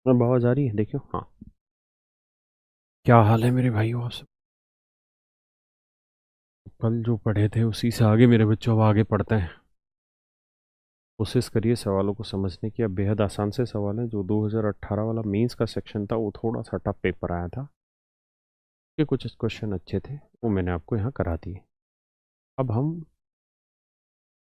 अब आवाज आ रही है, देखियो। हाँ, क्या हाल है मेरे भाइयों? आप सब कल जो पढ़े थे उसी से आगे मेरे बच्चों अब आगे पढ़ते हैं। कोशिश करिए सवालों को समझने की। अब बेहद आसान से सवाल है। जो 2018 वाला मेंस का सेक्शन था वो थोड़ा सा टफ पेपर आया था, कि कुछ क्वेश्चन अच्छे थे, वो मैंने आपको यहाँ करा दिए। अब हम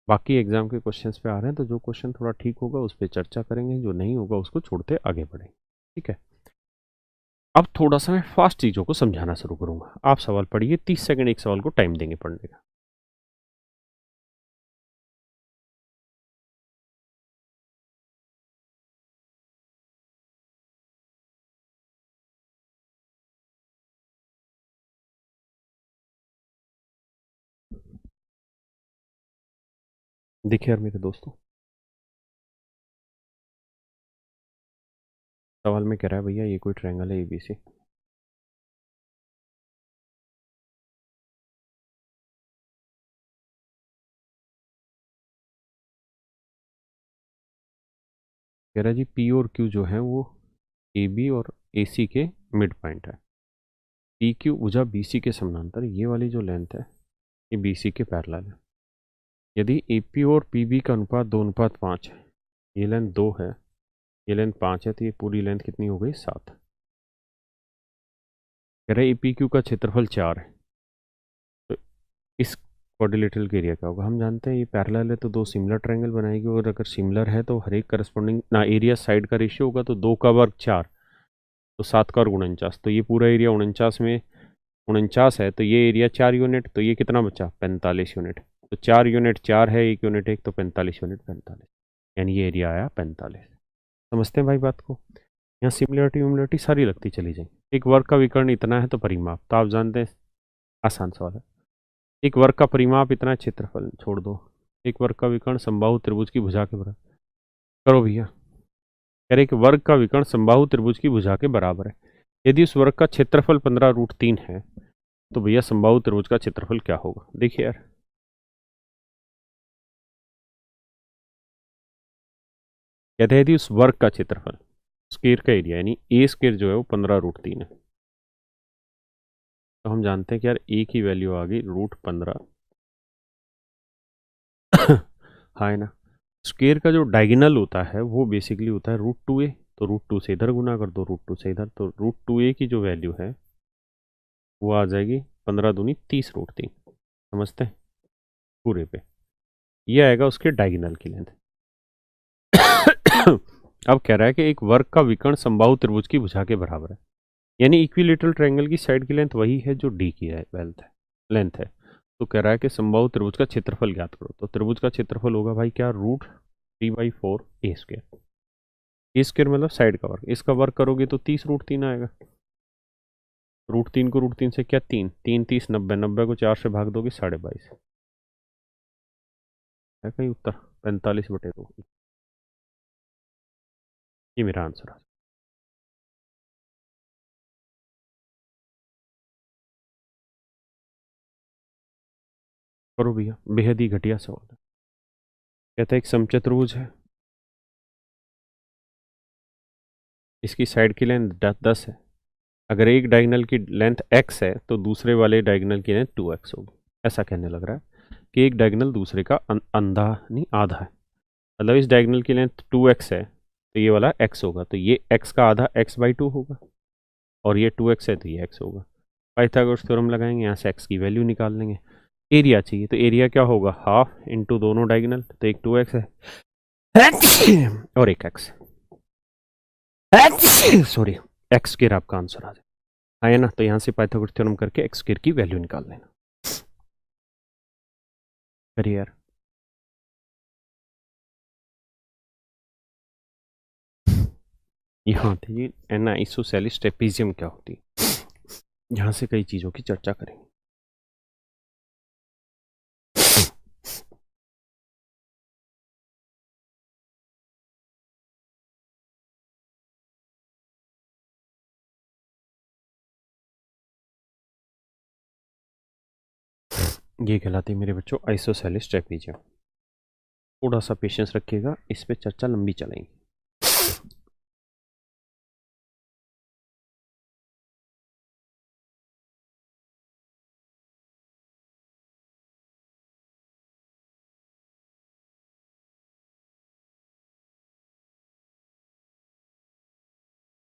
बाकी एग्जाम के क्वेश्चंस पे आ रहे हैं, तो जो क्वेश्चन थोड़ा ठीक होगा उस पर चर्चा करेंगे, जो नहीं होगा उसको छोड़ते आगे बढ़ेंगे। ठीक है। अब थोड़ा सा मैं फास्ट चीज़ों को समझाना शुरू करूंगा। आप सवाल पढ़िए, 30 सेकंड एक सवाल को टाइम देंगे पढ़ने का। देखिए यार मेरे दोस्तों, सवाल में कह रहा है भैया ये कोई ट्रायंगल है एबीसी। कह रहा है जी पी और क्यू जो है वो ए बी और ए सी के मिड पॉइंट है। पी क्यू भुजा बी सी के समानांतर, ये वाली जो लेंथ है ये बी सी के पैरेलल है। यदि ए पी और पी बी का अनुपात 2:5 है, ये लेंथ 2 है, ये लेंथ 5 है, तो ये पूरी लेंथ कितनी हो गई? 7। कह रहा है ए पी क्यू का क्षेत्रफल 4 है, तो इस क्वाड्रिलेटरल का एरिया क्या होगा? हम जानते हैं ये पैरेलल है तो दो सिमिलर ट्रायंगल बनाएगी, और अगर सिमिलर है तो हर एक करस्पॉन्डिंग ना एरिया साइड का रेशियो होगा, तो 2 का वर्ग 4, तो 7 का वर्ग 49, तो ये पूरा एरिया 49 में 49 है, तो ये एरिया 4 यूनिट, तो ये कितना बचा? 45 यूनिट। तो 4 यूनिट 4 है, 1 यूनिट 1, तो 45 यूनिट 45, यानी ये एरिया आया 45। समझते हैं भाई बात को? यहाँ सिमिलरिटी विमिलरिटी सारी लगती चली जाएगी। एक वर्ग का विकर्ण इतना है तो परिमाप तो आप जानते हैं, आसान सवाल है। एक वर्ग का परिमाप इतना है, क्षेत्रफल छोड़ दो। एक वर्ग का विकर्ण समबाहु त्रिभुज की भुजा के बराबर। करो भैया। कह रहे कि वर्ग का विकर्ण समबाहु त्रिभुज की भुजा के बराबर है। यदि उस वर्ग का क्षेत्रफल 15√3 है, तो भैया समबाहु त्रिभुज का क्षेत्रफल क्या होगा? देखिए यार, कहते हैं यदि उस वर्ग का क्षेत्रफल, स्क्वायर का एरिया यानी ए स्क्वायर जो है वो 15√3 है, तो हम जानते हैं कि यार ए की वैल्यू आ गई √15। हाँ है ना। स्क्वायर का जो डायगोनल होता है वो बेसिकली होता है √2a, तो √2 से इधर गुना कर दो, √2 से इधर, तो √2a की जो वैल्यू है वो आ जाएगी 15 दूनी 30√3। समझते हैं? पूरे पे ये आएगा उसके डायगोनल की लेंथ। अब कह रहा है कि एक वर्ग का विकर्ण समबाहु त्रिभुज की भुजा के बराबर है, यानी इक्विलेटरल ट्रायंगल की साइड की लेंथ वही है जो डी की है लेंथ है। तो कह रहा है कि समबाहु त्रिभुज का क्षेत्रफल ज्ञात करो, तो त्रिभुज का क्षेत्रफल होगा भाई क्या? √3/4 ए स्क्वायर मतलब साइड का वर्ग, इसका वर्ग करोगे तो 30√3 आएगा। √3 को √3 से क्या? 3 3 30 90, 90 को 4 से भाग दोगे 22.5 है कहीं उत्तर? 45/2, ये मेरा आंसर है। करो भैया, बेहद ही घटिया सवाल है। कहता है एक समचतुर्भुज है, इसकी साइड की लेंथ 10 है। अगर एक डायगोनल की लेंथ x है तो दूसरे वाले डायगोनल की लेंथ 2x होगी। ऐसा कहने लग रहा है कि एक डायगोनल दूसरे का अंधा नहीं आधा है। मतलब इस डायगोनल की लेंथ 2x है, तो ये वाला x होगा, तो ये x का आधा x/2 होगा, और ये 2x है तो ये x होगा। पाइथागोरस थ्योरम लगाएंगे, यहाँ से x की वैल्यू निकाल लेंगे। एरिया चाहिए, तो एरिया क्या होगा? हाफ इंटू दोनों डायगोनल, तो एक 2x है और एक x, सॉरी, x स्क्वायर आपका आंसर आ जाए। है ना? तो यहाँ से पाइथागोरस थ्योरम करके x स्क्वायर की वैल्यू निकाल लेना। करिए यार। यहाँ थे जी एन आइसोसेलिस ट्रेपीजियम क्या होती है, यहाँ से कई चीज़ों की चर्चा करेंगे। ये कहलाती है मेरे बच्चों आइसोसेलिस ट्रेपीजियम। थोड़ा सा पेशेंस रखिएगा, इस पे चर्चा लंबी चलेगी।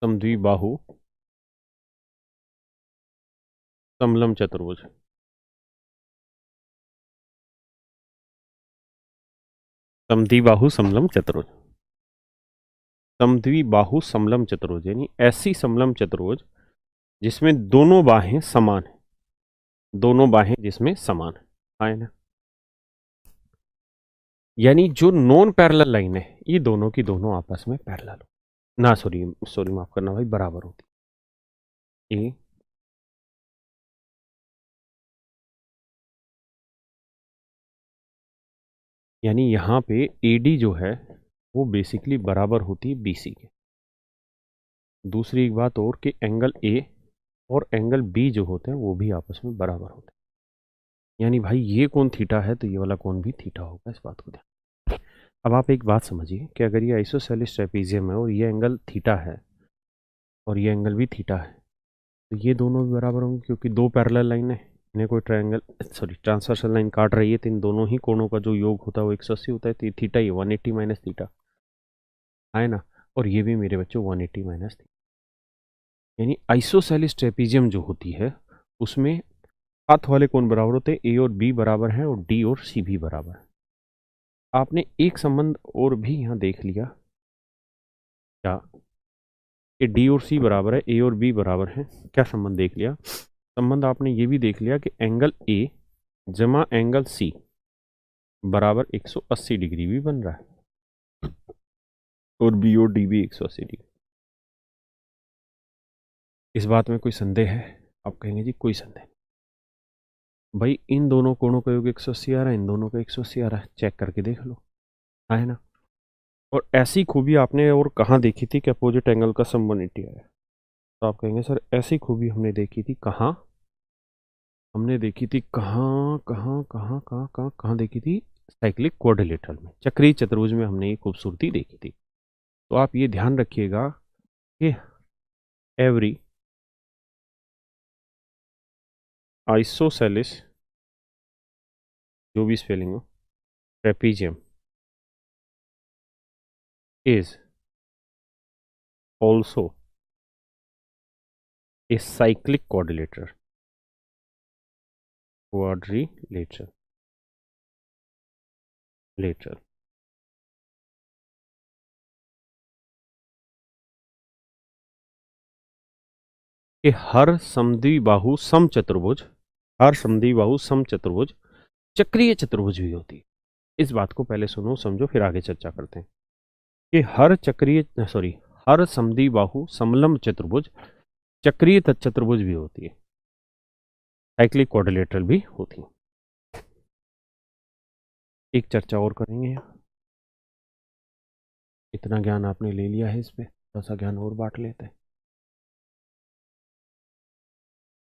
समद्विबाहु समलम चतुर्भुज। समद्विबाहु समलम चतुर्भुज। समद्विबाहु समलम चतुर्भुज यानी ऐसी समलम चतुर्भुज जिसमें दोनों बाहें समान है, दोनों बाहें जिसमें समान है ना। यानी जो नॉन पैरेलल लाइन है ये दोनों की दोनों आपस में पैरेलल हो ना, सॉरी सॉरी माफ करना भाई, बराबर होती ए यानी यहाँ पे AD जो है वो बेसिकली बराबर होती है BC के। दूसरी एक बात और कि एंगल A और एंगल B जो होते हैं वो भी आपस में बराबर होते हैं। यानी भाई ये कोण थीटा है तो ये वाला कोण भी थीटा होगा, इस बात को ध्यान। अब आप एक बात समझिए कि अगर ये आइसोसेलेस ट्रेपीजियम है और ये एंगल थीटा है और ये एंगल भी थीटा है तो ये दोनों भी बराबर होंगे, क्योंकि दो पैरेलल लाइन है, इन्हें कोई ट्रायंगल सॉरी ट्रांसवर्सल लाइन काट रही है तो इन दोनों ही कोणों का जो योग होता है वो 180 होता है। तो ये थीटा ही 180 माइनस थीटा है ना, और ये भी मेरे बच्चों 180 माइनस थीटा। यानी आइसोसेलेस ट्रेपीजियम जो होती है उसमें हाथ वाले कोण बराबर होते हैं, A और B बराबर हैं और D और C भी बराबर है। आपने एक संबंध और भी यहाँ देख लिया क्या कि D और C बराबर है, A और B बराबर है। क्या संबंध देख लिया? संबंध आपने ये भी देख लिया कि एंगल A जमा एंगल C बराबर 180 डिग्री भी बन रहा है और B और D भी 180 डिग्री। इस बात में कोई संदेह है? आप कहेंगे जी कोई संदेह नहीं। भाई इन दोनों कोणों का योग 180 आ रहा है, इन दोनों का 180 आ रहा है, चेक करके देख लो, है ना। और ऐसी खूबी आपने और कहाँ देखी थी कि अपोजिट एंगल का सम 180 आया? तो आप कहेंगे सर ऐसी खूबी हमने देखी थी कहाँ? हमने देखी थी कहाँ कहाँ कहाँ कहाँ कहाँ कहाँ देखी थी? साइक्लिक क्वाड्रिलेटरल में, चक्रीय चतुर्भुज में हमने ये खूबसूरती देखी थी। तो आप ये ध्यान रखिएगा कि एवरी आइसोसेलिस, जो भी स्पेलिंग हो, trapezium is also a cyclic quadrilateral lateral. कि हर समद्विबाहु समचतुर्भुज, हर समद्विबाहु समचतुर्भुज चक्रीय चतुर्भुज भी होती है। इस बात को पहले सुनो समझो फिर आगे चर्चा करते हैं कि हर समद्विबाहु समलंब चतुर्भुज चक्रीय चतुर्भुज भी होती है, साइक्लिक क्वाड्रिलेटरल भी होती है। एक चर्चा और करेंगे यहाँ, इतना ज्ञान आपने ले लिया है, इस पे थोड़ा सा ज्ञान और बांट लेते हैं।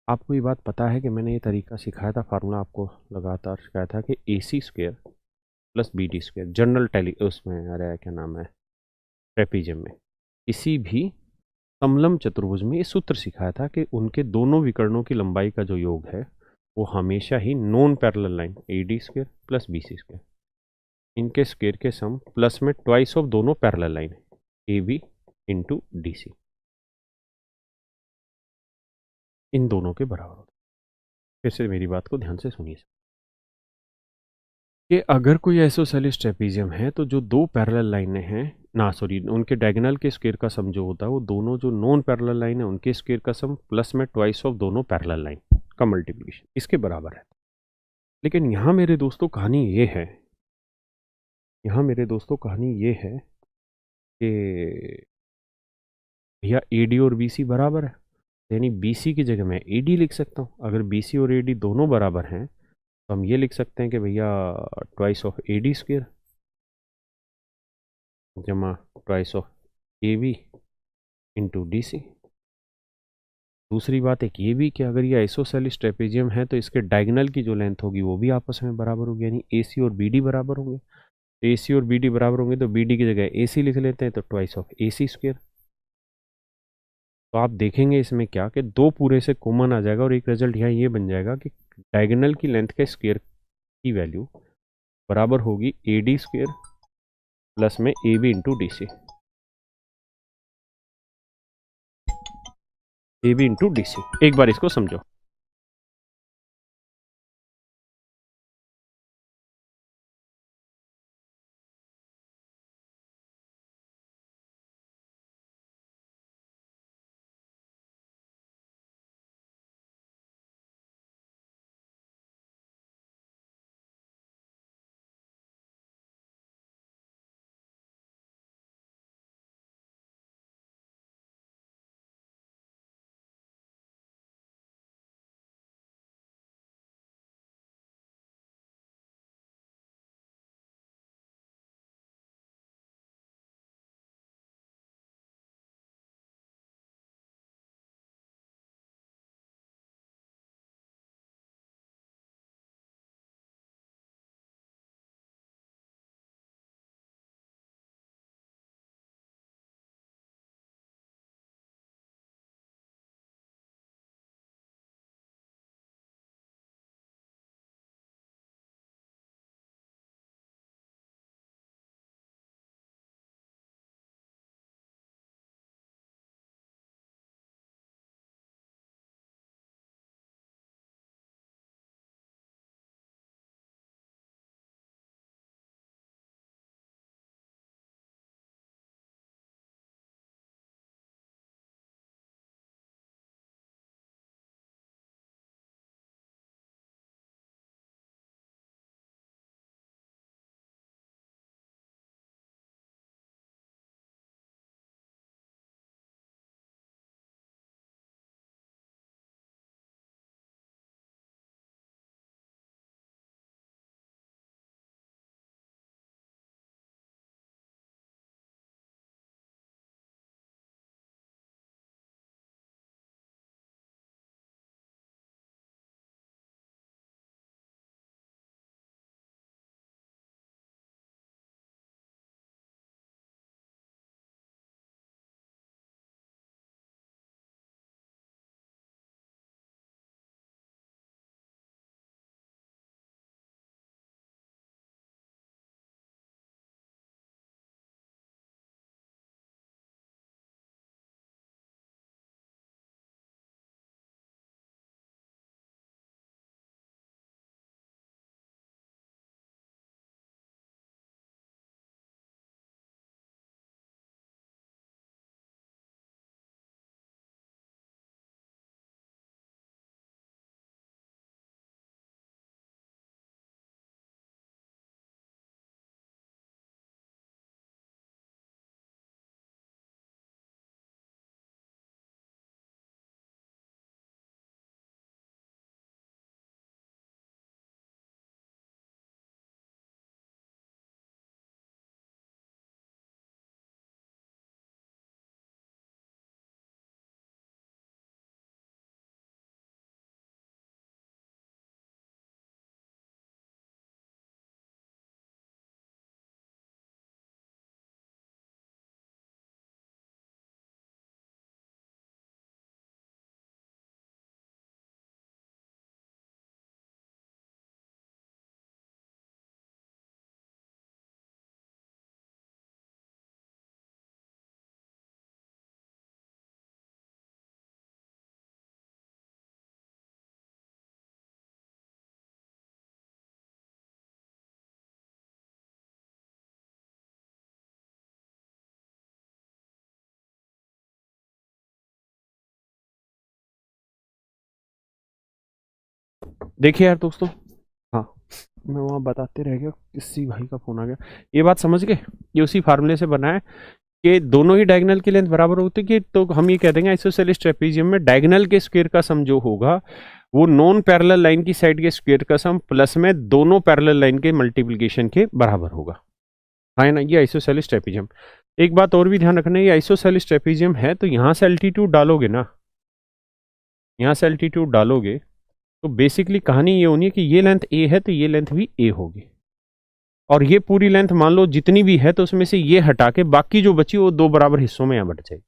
आपको ये बात पता है कि मैंने ये तरीका सिखाया था, फार्मूला आपको लगातार सिखाया था कि AC² plus BD² general tele उसमें अरे क्या नाम है ट्रेपीजियम में, किसी भी समलंब चतुर्भुज में ये सूत्र सिखाया था कि उनके दोनों विकर्णों की लंबाई का जो योग है वो हमेशा ही non parallel line AD² plus BC², इनके स्क्वायर के सम प्लस में ट्वाइस ऑफ दोनों पैरेलल लाइन है AB इंटू DC, इन दोनों के बराबर होता है। फिर से मेरी बात को ध्यान से सुनिए कि अगर कोई आइसोसेलेस ट्रेपीजियम है तो जो दो पैरेलल लाइनें हैं ना, सॉरी उनके डायगोनल के स्क्वायर का सम जो होता है वो दोनों जो नॉन पैरेलल लाइन है उनके स्क्वायर का सम प्लस में ट्वाइस ऑफ दोनों पैरेलल लाइन का मल्टीप्लिकेशन इसके बराबर है। लेकिन यहाँ मेरे दोस्तों कहानी ये है, यहाँ मेरे दोस्तों कहानी ये है कि भैया AD और BC बराबर है, यानी BC की जगह मैं AD लिख सकता हूँ। अगर BC और AD दोनों बराबर हैं तो हम ये लिख सकते हैं कि भैया ट्वाइस ऑफ AD² जमा twice of AB into DC। दूसरी बात एक ये भी कि अगर ये आइसोसेलेस ट्रेपीजियम है तो इसके डायगोनल की जो लेंथ होगी वो भी आपस में बराबर होगी, यानी AC और BD बराबर होंगे। तो AC और BD बराबर होंगे तो BD की जगह AC लिख लेते हैं, तो ट्वाइस ऑफ AC²। तो आप देखेंगे इसमें क्या कि दो पूरे से कॉमन आ जाएगा और एक रिजल्ट यहाँ ये बन जाएगा कि डायगोनल की लेंथ के स्क्वायर की वैल्यू बराबर होगी AD² प्लस में AB into DC। A B into D C. एक बार इसको समझो। देखिए यार दोस्तों, हाँ, मैं वहाँ बताते रह गया, किसी भाई का फोन आ गया। ये बात समझ गए, ये उसी फार्मूले से बना है कि दोनों ही डायगोनल की लेंथ बराबर होती है कि, तो हम ये कह देंगे आइसोसेलेस ट्रेपीजियम में डायगोनल के स्क्वायर का सम जो होगा वो नॉन पैरेलल लाइन की साइड के स्क्वायर का सम प्लस में दोनों पैरेलल लाइन के मल्टीप्लिकेशन के बराबर होगा। हाँ ना, ये आइसोसेलेस ट्रेपीजियम। एक बात और भी ध्यान रखना है, ये आइसोसेलेस ट्रेपीजियम है तो यहाँ से एल्टीट्यूड डालोगे ना, यहाँ से एल्टीट्यूड डालोगे तो बेसिकली कहानी ये होनी है कि ये लेंथ ए है तो ये लेंथ भी ए होगी, और ये पूरी लेंथ मान लो जितनी भी है तो उसमें से ये हटा के बाकी जो बची वो दो बराबर हिस्सों में यहाँ बट जाएगी।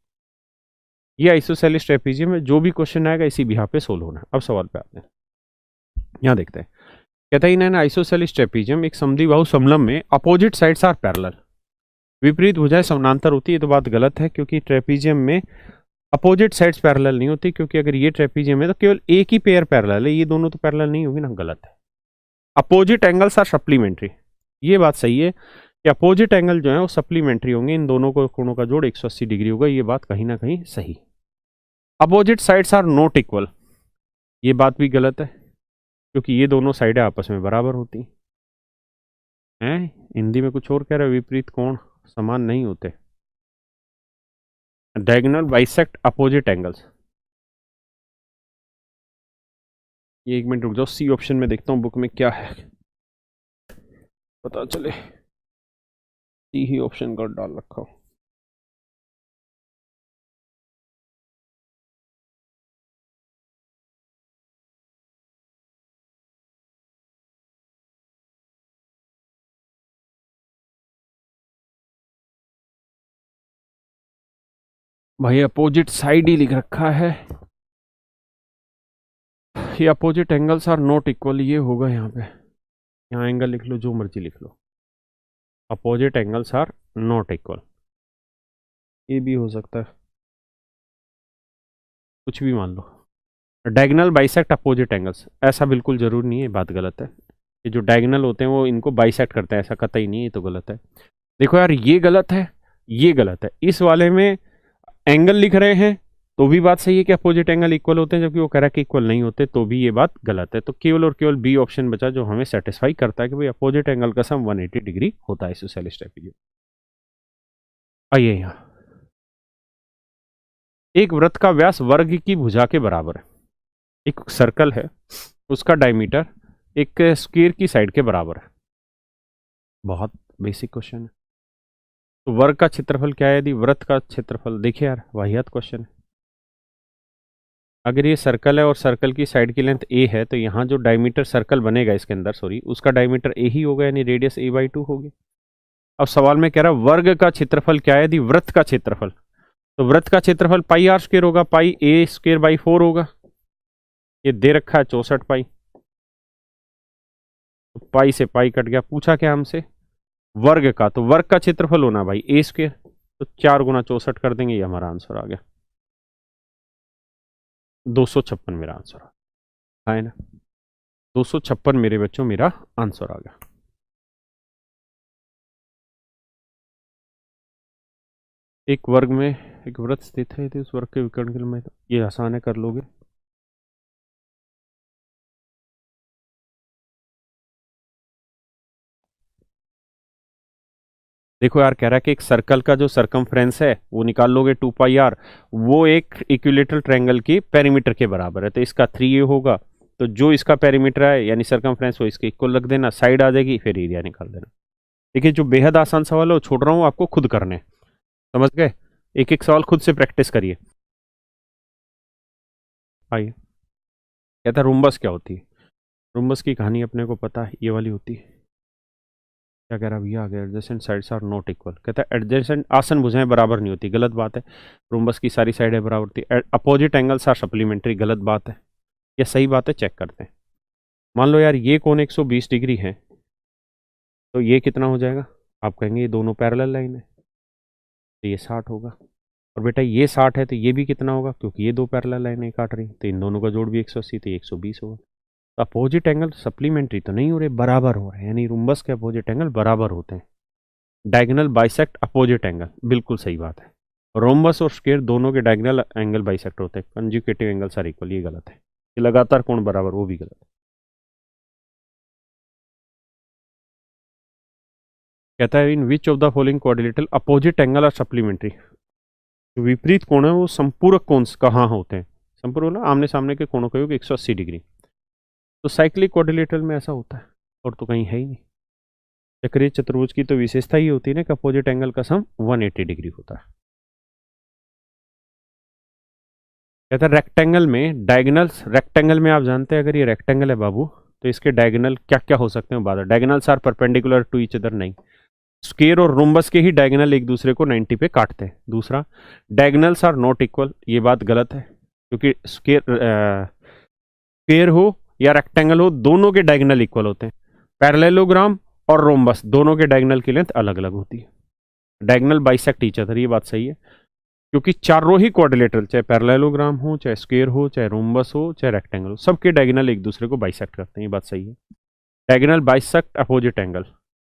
ये आइसोसेलेस ट्रेपीजियम में जो भी क्वेश्चन आएगा इसी बिहार पे सोल्व होना है। अब सवाल पे आते हैं, यहाँ देखते हैं। कहता है इन आइसोसेलेस ट्रेपीजियम एक समद्विबाहु समलंब में अपोजिट साइड्स आर पैरेलल, विपरीत भुजाएं समानांतर होती है। तो बात गलत है क्योंकि ट्रेपीजियम में अपोजिट साइड्स पैरेलल नहीं होती, क्योंकि अगर ये ट्रेपीजियम है तो केवल एक ही पेयर पैरेलल है, ये दोनों तो पैरेलल नहीं होगी ना, गलत है। अपोजिट एंगल्स आर सप्लीमेंट्री, ये बात सही है कि अपोजिट एंगल जो है वो सप्लीमेंट्री होंगे, इन दोनों को कोणों का जोड़ 180 डिग्री होगा, ये बात कहीं ना कहीं सही। Opposite sides are not equal, ये बात भी गलत है, क्योंकि ये दोनों साइडें आपस में बराबर होती हैं। हिंदी में कुछ और कह रहा है, विपरीत कोण समान नहीं होते। डायगोनल बाइसेक्ट अपोजिट एंगल्स, ये एक मिनट रुक जाओ, सी ऑप्शन में देखता हूँ बुक में क्या है, पता चले। सी ही ऑप्शन का डाल रखा हो। भाई अपोजिट साइड ही लिख रखा है, ये opposite angles are not equal, ये होगा यहाँ पे, यहाँ एंगल लिख लो, जो मर्जी लिख लो, opposite angles are not equal, ये भी हो सकता है, कुछ भी मान लो। डायगोनल बाइसेक्ट अपोजिट एंगल्स, ऐसा बिल्कुल जरूर नहीं है, बात गलत है। ये जो डायगोनल होते हैं वो इनको बाइसेक्ट करते हैं, ऐसा कतई नहीं है, ये तो गलत है। देखो यार, ये गलत है, ये गलत है। इस वाले में एंगल लिख रहे हैं तो भी बात सही है कि अपोजिट एंगल इक्वल होते हैं, जबकि वो कह रहा है कि इक्वल नहीं होते, तो भी ये बात गलत है। तो केवल और केवल बी ऑप्शन बचा जो हमें सेटिस्फाई करता है कि भाई अपोजिट एंगल का सम 180 डिग्री होता है आइसोसेलेस ट्रेपेजियम। आइए यहाँ, एक वृत्त का व्यास वर्ग की भुजा के बराबर है, एक सर्कल है, उसका डायमीटर एक स्क्वायर की साइड के बराबर है। बहुत बेसिक क्वेश्चन है। तो वर्ग का क्षेत्रफल क्या है यदि वृत्त का क्षेत्रफल, देखिए यार वाहियात क्वेश्चन है। अगर ये सर्कल है और सर्कल की साइड की लेंथ ए है, तो यहाँ जो डायमीटर सर्कल बनेगा इसके अंदर, सॉरी, उसका डायमीटर ए ही होगा, यानी रेडियस a/2 होगी। अब सवाल में कह रहा है वर्ग का क्षेत्रफल क्या है यदि वृत्त का क्षेत्रफल, तो वृत्त का क्षेत्रफल पाई आर स्क्वायर होगा, पाई a स्क्वायर बाई 4 होगा, ये दे रखा है 64 पाई, तो पाई से पाई कट गया। पूछा क्या हमसे, वर्ग का, तो वर्ग का क्षेत्रफल होना भाई a स्क्वायर, तो 4 गुना 64 कर देंगे, ये हमारा आंसर आ गया। 256 मेरा आंसर है ना, 256 मेरे बच्चों मेरा आंसर आ गया। एक वर्ग में एक वृत्त स्थित है, तो उस वर्ग के विकर्ण के लिए, ये आसान है, कर लोगे। देखो यार, कह रहा है कि एक सर्कल का जो सरकमफ्रेंस है वो निकाल लोगे 2πr, वो एक इक्विलेटरल ट्रायंगल की पेरीमीटर के बराबर है, तो इसका 3a होगा, तो जो इसका पेरीमीटर है यानी सरकमफ्रेंस, वो इसके इक्वल रख देना, साइड आ जाएगी, फिर एरिया निकाल देना। देखिए जो बेहद आसान सवाल है वो छोड़ रहा हूँ, आपको खुद करने, समझ गए? एक एक सवाल खुद से प्रैक्टिस करिए। आइए, कहता है रुम्बस क्या होती है। रुम्बस की कहानी अपने को पता है, ये वाली होती है। क्या कह रहा भैया आगे, adjacent sides are not equal, कहता है एडजेसेंट आसन भुजाएं बराबर नहीं होती, गलत बात है। रुम्बस की सारी साइडें बराबर होती है। अपोजिट एंगल्स आर सप्लीमेंट्री, गलत बात है। यह सही बात है, चेक करते हैं। मान लो यार ये कोण 120 डिग्री है, तो ये कितना हो जाएगा, आप कहेंगे ये दोनों पैरेलल लाइन है, तो ये 60 होगा। और बेटा ये 60 है तो ये भी कितना होगा, क्योंकि ये दो पैरेलल लाइनें काट रही, तो इन दोनों का जोड़ भी 180, तो 120 होगा। तो अपोजिट एंगल सप्लीमेंट्री तो नहीं हो रहे, बराबर हो रहे हैं, यानी रुम्बस के अपोजिट एंगल बराबर होते हैं। डायगोनल बाइसेक्ट अपोजिट एंगल, बिल्कुल सही बात है। रोम्बस और स्क्वायर दोनों के डायगोनल एंगल बाइसेक्ट होते हैं, कंजुगेटिव एंगल्स आर इक्वल, ये गलत है। ये लगातार कोण बराबर, वो भी गलत है। कहता है in which of the following quadrilateral opposite angle are supplementary, जो विपरीत कोण है वो संपूरक कोण कहाँ होते हैं। संपूरक ना, आमने सामने के कोणों का योग 180 डिग्री। तो साइक्लिक क्वाड्रिलेटरल में ऐसा होता है, और तो कहीं है ही नहीं। चक्रीय चतुर्भुज की तो विशेषता ही होती है ना कि अपोजिट एंगल का सम 180 डिग्री होता है। कहता है रेक्टेंगल में डायगोनल्स, रेक्टेंगल में आप जानते हैं अगर ये रेक्टेंगल है बाबू, तो इसके डायगोनल क्या क्या हो सकते हैं, बात diagonals are perpendicular to each other, नहीं, स्क्वायर और रोम्बस के ही डायगोनल एक दूसरे को 90 पे काटते हैं। दूसरा, डायगोनल्स आर नॉट इक्वल, ये बात गलत है, क्योंकि स्क्वायर हो या रेक्टेंगल हो, दोनों के डायगोनल इक्वल होते हैं। पैरेललोग्राम और रोम्बस दोनों के डायगोनल की लेंथ अलग अलग होती है। डायगोनल बाइसेक्ट ईच अदर, ये बात सही है। क्योंकि चारों ही क्वाड्रिलेटरल, चाहे पैरेललोग्राम हो, चाहे स्क्वायर हो, चाहे रोम्बस हो, चाहे रेक्टेंगल हो, सबके डायगोनल एक दूसरे को बाइसेक्ट करते हैं। ये बात सही है। डायगोनल बाइसेक्ट अपोजिट एंगल,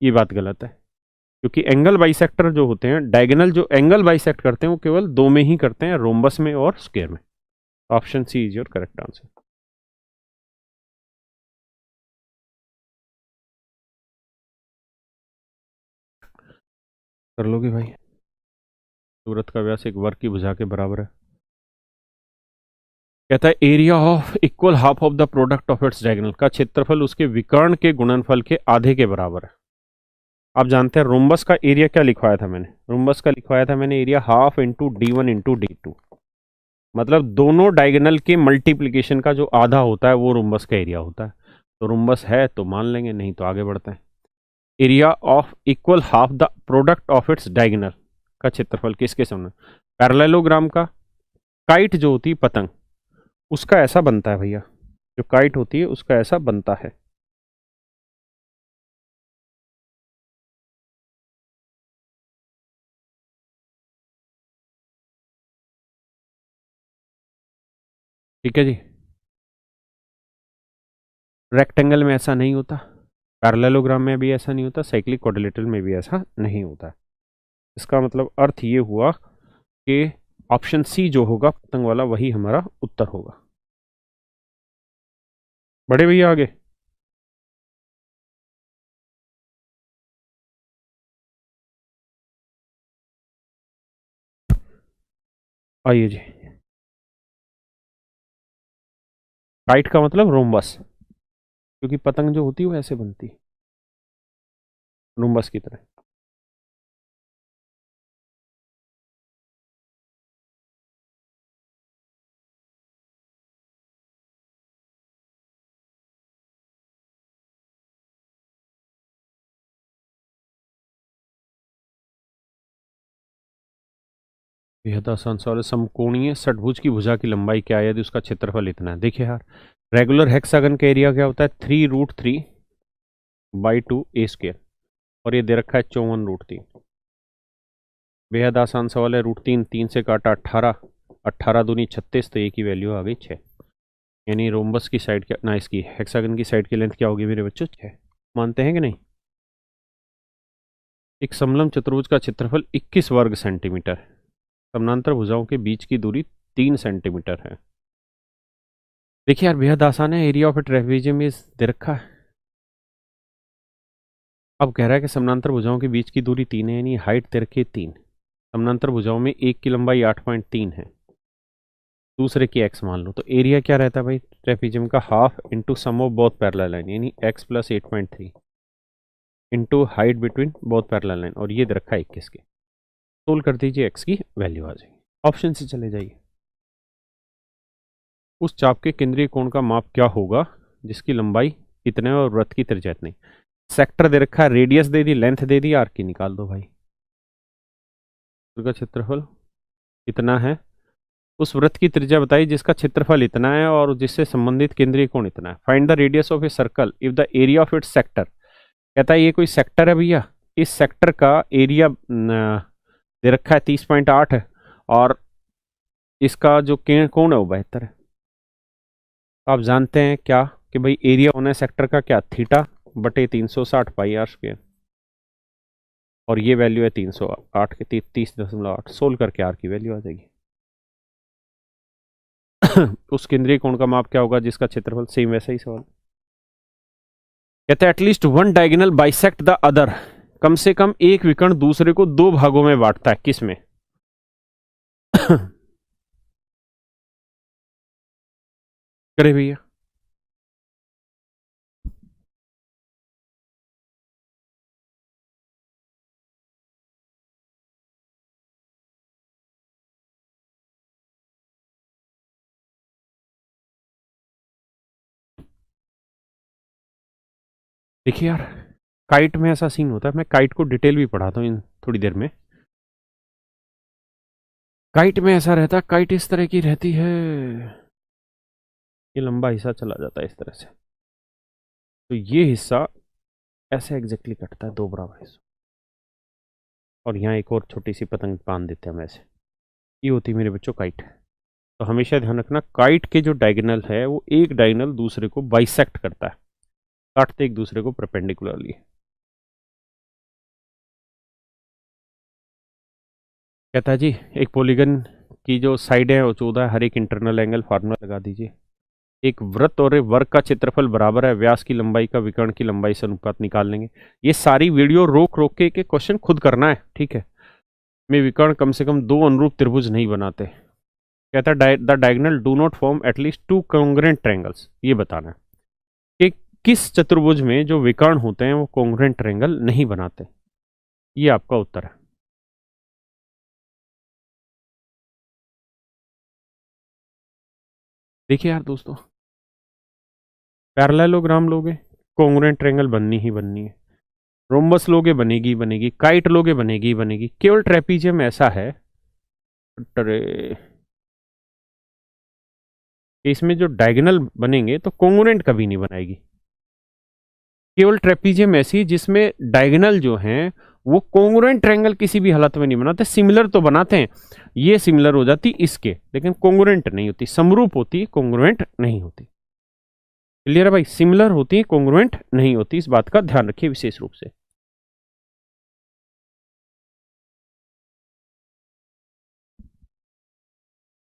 ये बात गलत है। क्योंकि एंगल बाइसेक्टर जो होते हैं, डायगोनल जो एंगल बाइसेक्ट करते हैं वो केवल दो में ही करते हैं, रोम्बस में और स्क्वायर में। Option C is your correct answer. कर लोगे भाई? सूरत का व्यास एक वर्ग की भुजा के बराबर है। कहता है area of equal half of the product of its diagonal का क्षेत्रफल उसके विकर्ण के गुणनफल के आधे के बराबर है। आप जानते हैं रोम्बस का एरिया क्या लिखवाया था मैंने? रोम्बस का लिखवाया था मैंने area half into D1 into D2। मतलब दोनों डायगोनल के मल्टीप्लीकेशन का जो आधा होता है वो रोम्बस का एरिया होता है। तो रोम्बस है तो मान लेंगे, नहीं तो आगे बढ़ते हैं। Area of equal half the product of its diagonal का क्षेत्रफल किसके समान? पैरेललोग्राम का। काइट जो होती है पतंग, उसका ऐसा बनता है भैया, जो काइट होती है उसका ऐसा बनता है। ठीक है जी। रेक्टेंगल में ऐसा नहीं होता, पैरेललोग्राम में भी ऐसा नहीं होता, साइक्लिक क्वाड्रिलेटरल में भी ऐसा नहीं होता। इसका मतलब अर्थ ये हुआ कि ऑप्शन सी जो होगा पतंग वाला वही हमारा उत्तर होगा। बड़े भैया आगे। आइए जी। काइट का मतलब रोम्बस, क्योंकि पतंग जो होती है वो ऐसे बनती है, रोम्बस की तरह। बेहद आसान सवाल है। समकोणीय षटभुज की भुजा की लंबाई क्या है यदि उसका क्षेत्रफल इतना है? देखिए यार, रेगुलर हेक्सागन का एरिया क्या होता है? 3√3/2 a²। और ये दे रखा है 54√3। बेहद आसान सवाल है। √3, 3 से काटा 18, 18 दूनी 36, तो ए की वैल्यू आ गई 6। यानी रोम्बस की साइड क्या ना, इसकी हेक्सागन की साइड की लेंथ क्या होगी मेरे बच्चों? 6। मानते हैं कि नहीं? एक समलंब चतुर्भुज का क्षेत्रफल 21 वर्ग सेंटीमीटर है। समानांतर भुजाओं के बीच की दूरी 3 सेंटीमीटर है। देखिए यार, बेहद आसान है। Area of A trapezium is they रखा है। अब कह रहा है कि समानांतर भुजाओं के बीच की दूरी 3 है, यानी हाइट दे रखी है 3। समानांतर भुजाओं में एक की लंबाई 8.3 है, दूसरे की x मान लो, तो एरिया क्या रहता है भाई ट्रेपेजियम का? Half into sum of both parallel line, यानी x plus 8.3 into height between both parallel line, और ये दे रखा है 21 के। सोल्व कर दीजिए, x की वैल्यू आ जाएगी। ऑप्शन से चले जाइए। उस चाप के केंद्रीय कोण का माप क्या होगा जिसकी लंबाई इतने और वृत्त की त्रिज्या इतनी? सेक्टर दे रखा है, रेडियस दे दी, लेंथ दे दी, आर्क की निकाल दो भाई। का क्षेत्रफल इतना है, उस वृत्त की त्रिज्या बताइए जिसका क्षेत्रफल इतना है और जिससे संबंधित केंद्रीय कोण इतना है। Find the radius of a circle if the area of its sector. कहता है ये कोई सेक्टर है भैया, इस सेक्टर का एरिया दे रखा है 30.8 है, और इसका जो कोण है वो 72 है। आप जानते हैं क्या कि भाई एरिया होना है सेक्टर का क्या? थीटा बटे 360 πr²। और ये वैल्यू है 308 के 30.8। सोल्व करके आर की वैल्यू आ जाएगी। उस केंद्रीय कोण का माप क्या होगा जिसका क्षेत्रफल? सेम वैसा ही सवाल। कहते हैं at least one diagonal bisect the other. कम से कम एक विकर्ण दूसरे को दो भागों में बांटता है, किस में? करे भैया। देखिए यार, काइट में ऐसा सीन होता है, मैं काइट को डिटेल भी पढ़ाता हूँ इन थोड़ी देर में। काइट में ऐसा रहता है, काइट इस तरह की रहती है, ये लंबा हिस्सा चला जाता है इस तरह से, तो ये हिस्सा ऐसे एग्जैक्टली कटता है दो बराबर हिस्सों, और यहाँ एक और छोटी सी पतंग बांध देते हैं हम ऐसे। ये होती है मेरे बच्चों काइट। तो हमेशा ध्यान रखना, काइट के जो डायगोनल है वो एक डायगोनल दूसरे को बाइसेक्ट करता है, काटते एक दूसरे को परपेंडिकुलरली। कहता है जी एक पॉलीगन की जो साइड है वो 14 है, हर एक इंटरनल एंगल फार्मूला लगा दीजिए। एक वृत्त और एक वर्ग का क्षेत्रफल बराबर है, व्यास की लंबाई का विकर्ण की लंबाई से अनुपात निकाल लेंगे। ये सारी वीडियो रोक रोक के क्वेश्चन खुद करना है, ठीक है। में विकर्ण कम से कम दो अनुरूप त्रिभुज नहीं बनाते। कहता है the diagonal do not form at least two congruent triangles. ये बताना है कि किस चतुर्भुज में जो विकर्ण होते हैं वो कॉन्ग्रुएंट ट्रायंगल नहीं बनाते। ये आपका उत्तर है। देखिए यार दोस्तों, पैरेललोग्राम लोगे कॉन्ग्रुएंट ट्रायंगल बननी ही बननी है, रोम्बस लोगे बनेगी बनेगी, काइट लोगे बनेगी बनेगी। केवल ट्रेपीजियम ऐसा है कि इसमें जो डायगोनल बनेंगे तो कॉन्ग्रुएंट कभी नहीं बनाएगी। केवल ट्रेपीजियम ऐसी है जिसमें डायगोनल जो हैं वो कॉन्ग्रुएंट ट्रायंगल किसी भी हालत में नहीं बनाते। सिमिलर तो बनाते हैं, ये सिमिलर हो जाती इसके, लेकिन कॉन्ग्रुएंट नहीं होती। समरूप होती है, कॉन्ग्रुएंट नहीं होती। क्लियर है भाई, सिमिलर होती है, कॉन्ग्रुएंट नहीं होती। इस बात का ध्यान रखिए विशेष रूप से।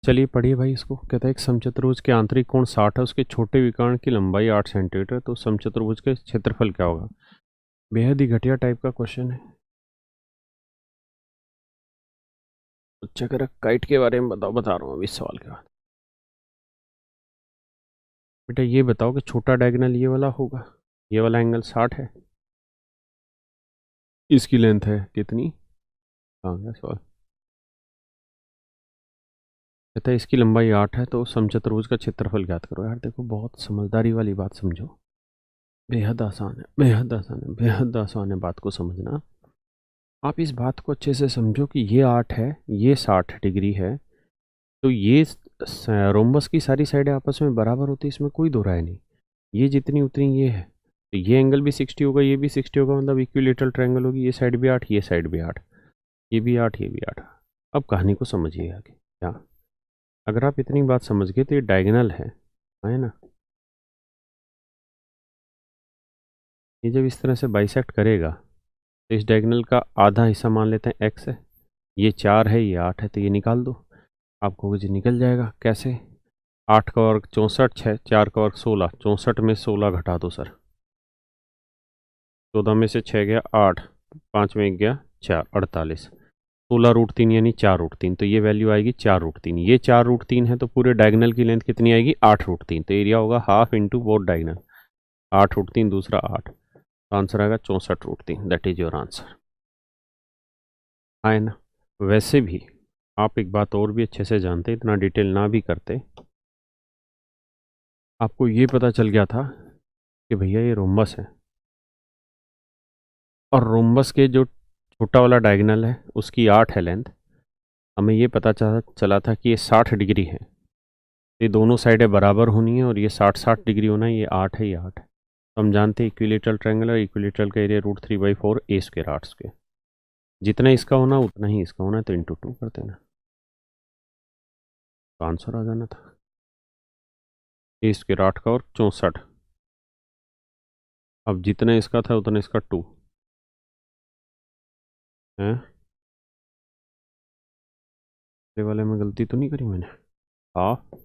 चलिए पढ़िए भाई इसको। कहता है एक समचतुर्भुज के आंतरिक कोण 60 है, उसके छोटे विकर्ण की लंबाई 8 सेंटीमीटर, तो समचतुर्भुज के क्षेत्रफल क्या होगा। बेहद ही घटिया टाइप का क्वेश्चन है। अच्छा कर काइट के बारे में बताओ, बता रहा हूँ अभी इस सवाल के बाद। बेटा ये बताओ कि छोटा डायगोनल ये वाला होगा, ये वाला एंगल 60 है, इसकी लेंथ है कितनी। हाँ सवाल कहता है इसकी लंबाई 8 है, तो समचतुर्भुज का क्षेत्रफल ज्ञात करो। यार देखो बहुत समझदारी वाली बात समझो, बेहद आसान है, बेहद आसान है, बेहद आसान है बात को समझना। आप इस बात को अच्छे से समझो कि ये 8 है, ये 60 डिग्री है, तो ये रोम्बस की सारी साइडें आपस में बराबर होती है, इसमें कोई दो राय नहीं। ये जितनी उतनी ये है, तो ये एंगल भी 60 होगा, ये भी 60 होगा, मतलब इक्विलेटरल ट्रायंगल होगी। ये साइड भी 8, ये साइड भी 8, ये भी 8, ये भी 8। अब कहानी को समझिए आगे क्या। अगर आप इतनी बात समझ गए तो ये डायगोनल है ना। ये जब इस तरह से बाइसेक्ट करेगा तो इस डायगोनल का आधा हिस्सा मान लेते हैं x है, ये 4 है, ये 8 है, तो ये निकाल दो। आपको कुछ निकल जाएगा। कैसे, 8 का वर्ग 64 है, 4 का वर्ग 16, 64 में 16 घटा दो सर, 14 में से 6 गया 8, 5 में गया 4, 48, 16√3 यानी 4√3, तो ये वैल्यू आएगी 4√3। ये 4√3 है तो पूरे डायगोनल की लेंथ कितनी आएगी 8√3, तो एरिया होगा हाफ इंटू बोथ डायगोनल, 8√3 दूसरा 8, तो आंसर आएगा 64√3। That is your answer. है ना। वैसे भी आप एक बात और भी अच्छे से जानते, इतना डिटेल ना भी करते, आपको ये पता चल गया था कि भैया ये रोम्बस है, और रोम्बस के जो छोटा वाला डायगोनल है उसकी 8 है लेंथ। हमें ये पता चला था कि ये 60 डिग्री है, ये दोनों साइडें बराबर होनी है, और ये 60 डिग्री होना है। ये 8 है, ये 8 है। तो हम जानते हैं इक्विलेटरल ट्रायंगल और इक्विलेटरल का एरिया √3/4 a स्क्वायर 8 स्क्वायर, जितना इसका होना उतना ही इसका होना है, तो इंटू 2 करते ना, तो आंसर आ जाना था a स्क्वायर 8 का और 64। अब जितना इसका था उतना इसका 2 है। ये वाले में गलती तो नहीं करी मैंने। हाफ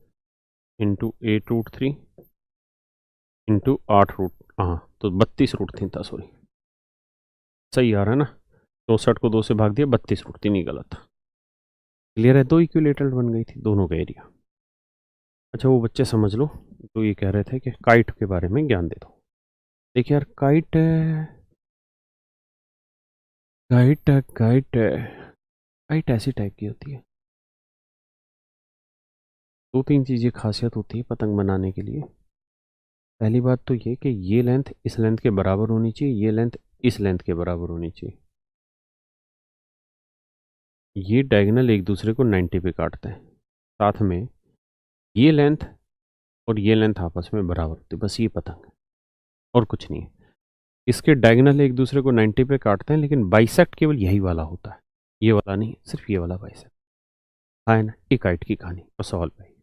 इंटू 8√3 इंटू 8 हाँ, तो 32√3 था, सॉरी। सही आ रहा है ना, 64 को 2 से भाग दिया, 32√3 ही गलत था। क्लियर है, दो इक्विलेटरल बन गई थी दोनों का एरिया। अच्छा वो बच्चे समझ लो, तो ये कह रहे थे कि काइट के बारे में ज्ञान दे दो। देखिए यार काइट काइट काइट काइट ऐसी टाइप की होती है, दो तीन चीज़ें खासियत होती है पतंग बनाने के लिए। पहली बात तो ये कि ये लेंथ इस लेंथ के बराबर होनी चाहिए, ये लेंथ इस लेंथ के बराबर होनी चाहिए। ये डायगोनल एक दूसरे को 90 पे काटते हैं, साथ में ये लेंथ और ये लेंथ आपस में बराबर होती है, बस ये पतंग है और कुछ नहीं है। इसके डायगोनल एक दूसरे को 90 पे काटते हैं, लेकिन बाइसेक्ट केवल यही वाला होता है, ये वाला नहीं, सिर्फ ये वाला बाइसेक्ट। हाँ है ना, एक काइट की कहानी और सवाल भाई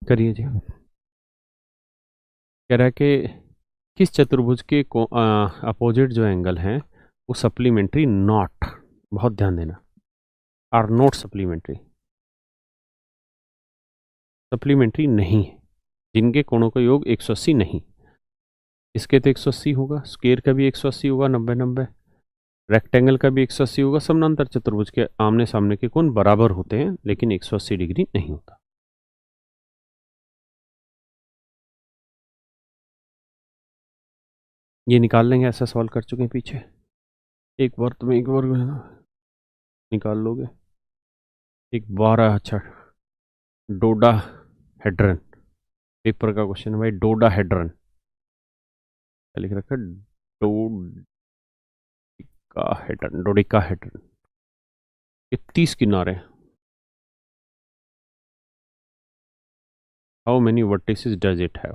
करिए जी। कह रहा है कि किस चतुर्भुज के अपोजिट जो एंगल हैं वो सप्लीमेंट्री नॉट, बहुत ध्यान देना, आर नॉट सप्लीमेंट्री, सप्लीमेंट्री नहीं है, जिनके कोणों का योग 180 नहीं। इसके तो 180 होगा, स्क्वायर का भी 180 होगा, 90 90, रेक्टेंगल का भी 180 होगा। समानांतर चतुर्भुज के आमने सामने के कोण बराबर होते हैं लेकिन 180 डिग्री नहीं होता। ये निकाल लेंगे, ऐसा सवाल कर चुके हैं पीछे, एक बार तुम्हें एक बार निकाल लोगे। एक 12, अच्छा, डोडा हेड्रन पेपर का क्वेश्चन है भाई। डोडा हेड्रन क्या लिख रखा है? डोडिकाहेड्रन, डोडिकाहेड्रन, ये 30 किनारे। How many vertices does it have?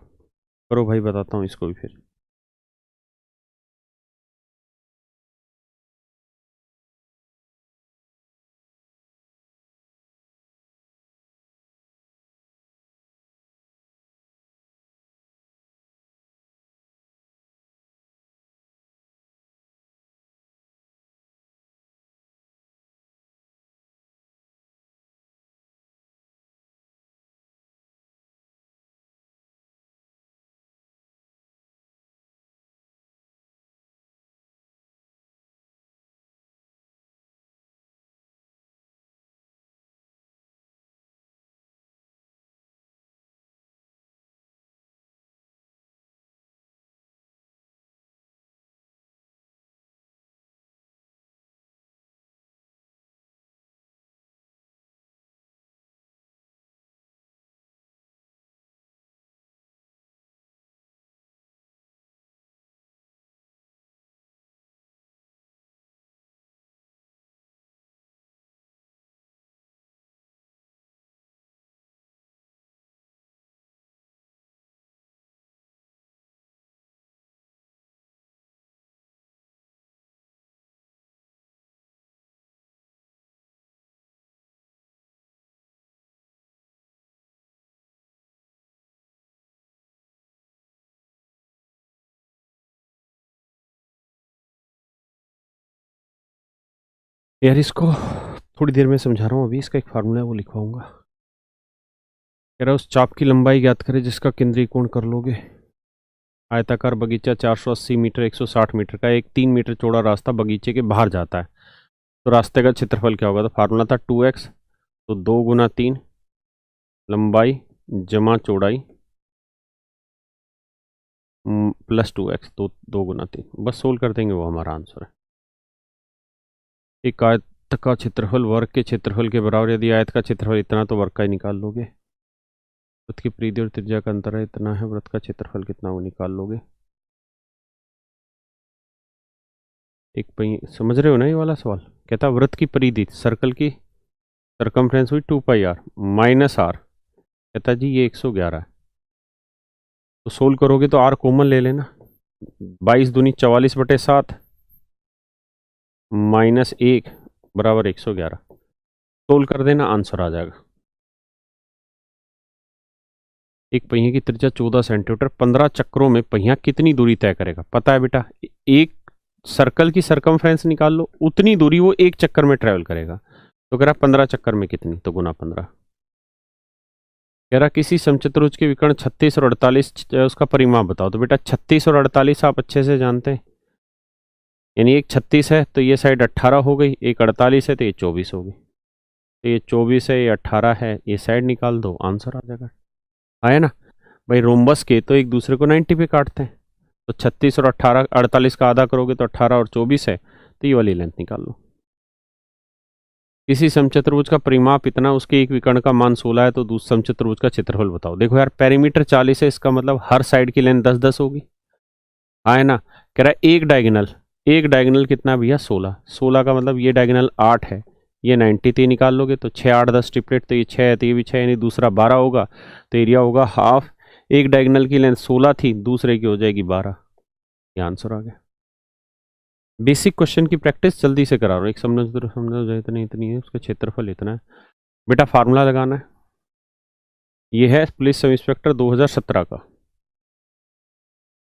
करो भाई, बताता हूँ इसको भी फिर। यार इसको थोड़ी देर में समझा रहा हूँ, अभी इसका एक फार्मूला है वो लिखवाऊंगा। कह रहा उस चाप की लंबाई ज्ञात करें जिसका केंद्रीय कोण कर लोगे। आयताकार बगीचा 480 मीटर 160 मीटर का, एक 3 मीटर चौड़ा रास्ता बगीचे के बाहर जाता है, तो रास्ते का क्षेत्रफल क्या होगा? तो फार्मूला था 2x, तो 2 गुना 3 लंबाई जमा चौड़ाई प्लस 2x, तो 2 गुना 3, बस सोल्व कर देंगे, वो हमारा आंसर है। एक आयत का क्षेत्रफल वर्ग के क्षेत्रफल के बराबर, यदि आयत का क्षेत्रफल इतना तो वर्ग का ही निकाल लोगे। वृत्त की परिधि और त्रिज्या का अंतर है इतना है, वृत्त का क्षेत्रफल कितना वो निकाल लोगे। एक पहिए समझ रहे हो ना ये वाला सवाल? कहता वृत्त की परिधि, सर्कल की सरकमफ्रेंस हुई 2πr माइनस आर, कहता जी ये 111 है, तो सोल्व करोगे तो आर कॉमन ले लेना, 22 दूनी 44/7 माइनस 1 बराबर 111, सोल्व कर देना, आंसर आ जाएगा। एक पहिए की त्रिज्या 14 सेंटीमीटर, 15 चक्रों में पहिया कितनी दूरी तय करेगा? पता है बेटा, एक सर्कल की सरकमफ्रेंस निकाल लो, उतनी दूरी वो एक चक्कर में ट्रेवल करेगा, तो कह रहा 15 चक्कर में कितनी, तो गुना 15। कह रहा किसी समचतुर्भुज के विकर्ण 36 और 48 उसका परिमाप बताओ, तो बेटा 36 और 48 आप अच्छे से जानते हैं, यानी एक 36 है तो ये साइड 18 हो गई, एक 48 है तो ये 24 हो गई, तो ये 24 है, ये 18 है, ये साइड निकाल दो, आंसर आ जाएगा। आया ना भाई, रोम्बस के तो एक दूसरे को 90 पे काटते हैं, तो 36 और 18 48 का आधा करोगे तो 18 और 24 है, तो ये वाली लेंथ निकाल लो। किसी समचतुर्भुज का परिमाप इतना, उसके एक विकर्ण का मान 16 है, तो दूसरे समचतुर्भुज का क्षेत्रफल बताओ। देखो यार, पेरीमीटर 40 है, इसका मतलब हर साइड की लेंथ 10 10 होगी, हाँ है ना। कह रहा है एक डायगोनल कितना भैया? 16, 16 का मतलब ये डायगोनल 8 है, ये 90, तो ये निकाल लोगे तो 6 8 10 ट्रिपलेट, तो ये 6 है तो ये भी 6, यानी दूसरा 12 होगा, तो एरिया होगा हाफ। एक डायगोनल की लेंथ 16 थी, दूसरे की हो जाएगी 12, ये आंसर आ गया। बेसिक क्वेश्चन की प्रैक्टिस जल्दी से करा रहा हूँ, एक समझ जाए इतनी इतनी है, उसका क्षेत्रफल इतना है। बेटा फार्मूला लगाना है, ये है पुलिस सब इंस्पेक्टर 2017 का।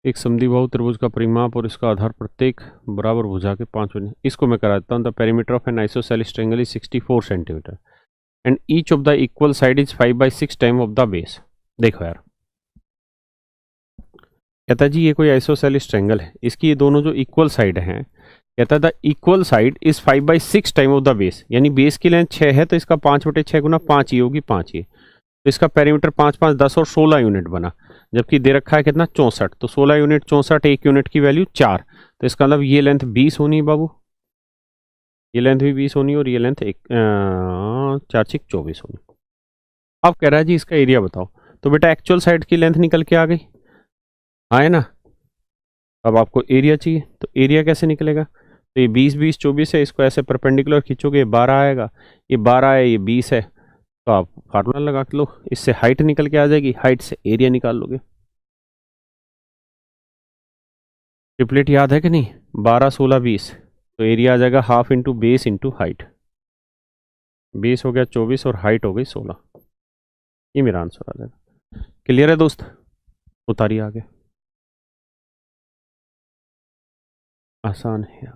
एक समद्विबाहु त्रिभुज का परिमाप और इसका आधार प्रत्येक बराबर भुजा के 5 बने। इसको मैं करा देता हूँ। The perimeter of N isosceles triangle is 64 centimetre and each of the equal side is 5/6 time of the base. देखो यार, कहता है जी ये कोई आइसोसेलेस ट्रायंगल है, इसकी ये दोनों जो इक्वल साइड हैं, कहता है the equal side is 5/6 time of the base, यानी बेस की लेंथ 6 है तो इसका 5/6 गुना 5 ही होगी, 5 ही। तो इसका पेरीमीटर 5 5 10 और 16 यूनिट बना, जबकि दे रखा है कितना 64, तो 16 यूनिट 64, एक यूनिट की वैल्यू 4, तो इसका मतलब ये लेंथ 20 होनी है बाबू, ये लेंथ भी 20 होनी और ये लेंथ 4×6 = 24 होनी। अब कह रहा है जी इसका एरिया बताओ, तो बेटा एक्चुअल साइड की लेंथ निकल के आ गई, हाँ है ना। अब आपको एरिया चाहिए, तो एरिया कैसे निकलेगा, तो ये 20 20 24 है, इसको ऐसे परपेंडिकुलर खींचोगे 12 आएगा, ये 12 है, ये 20 है, तो आप फार्मूला लगा के लो, इससे हाइट निकल के आ जाएगी, हाइट से एरिया निकाल लोगे। ट्रिपलेट याद है कि नहीं, 12 16 20, तो एरिया आ जाएगा half into base into height, base हो गया 24 और हाइट हो गई 16, ये मेरा आंसर आ जाएगा। क्लियर है दोस्त, उतारिए आगे, आसान है।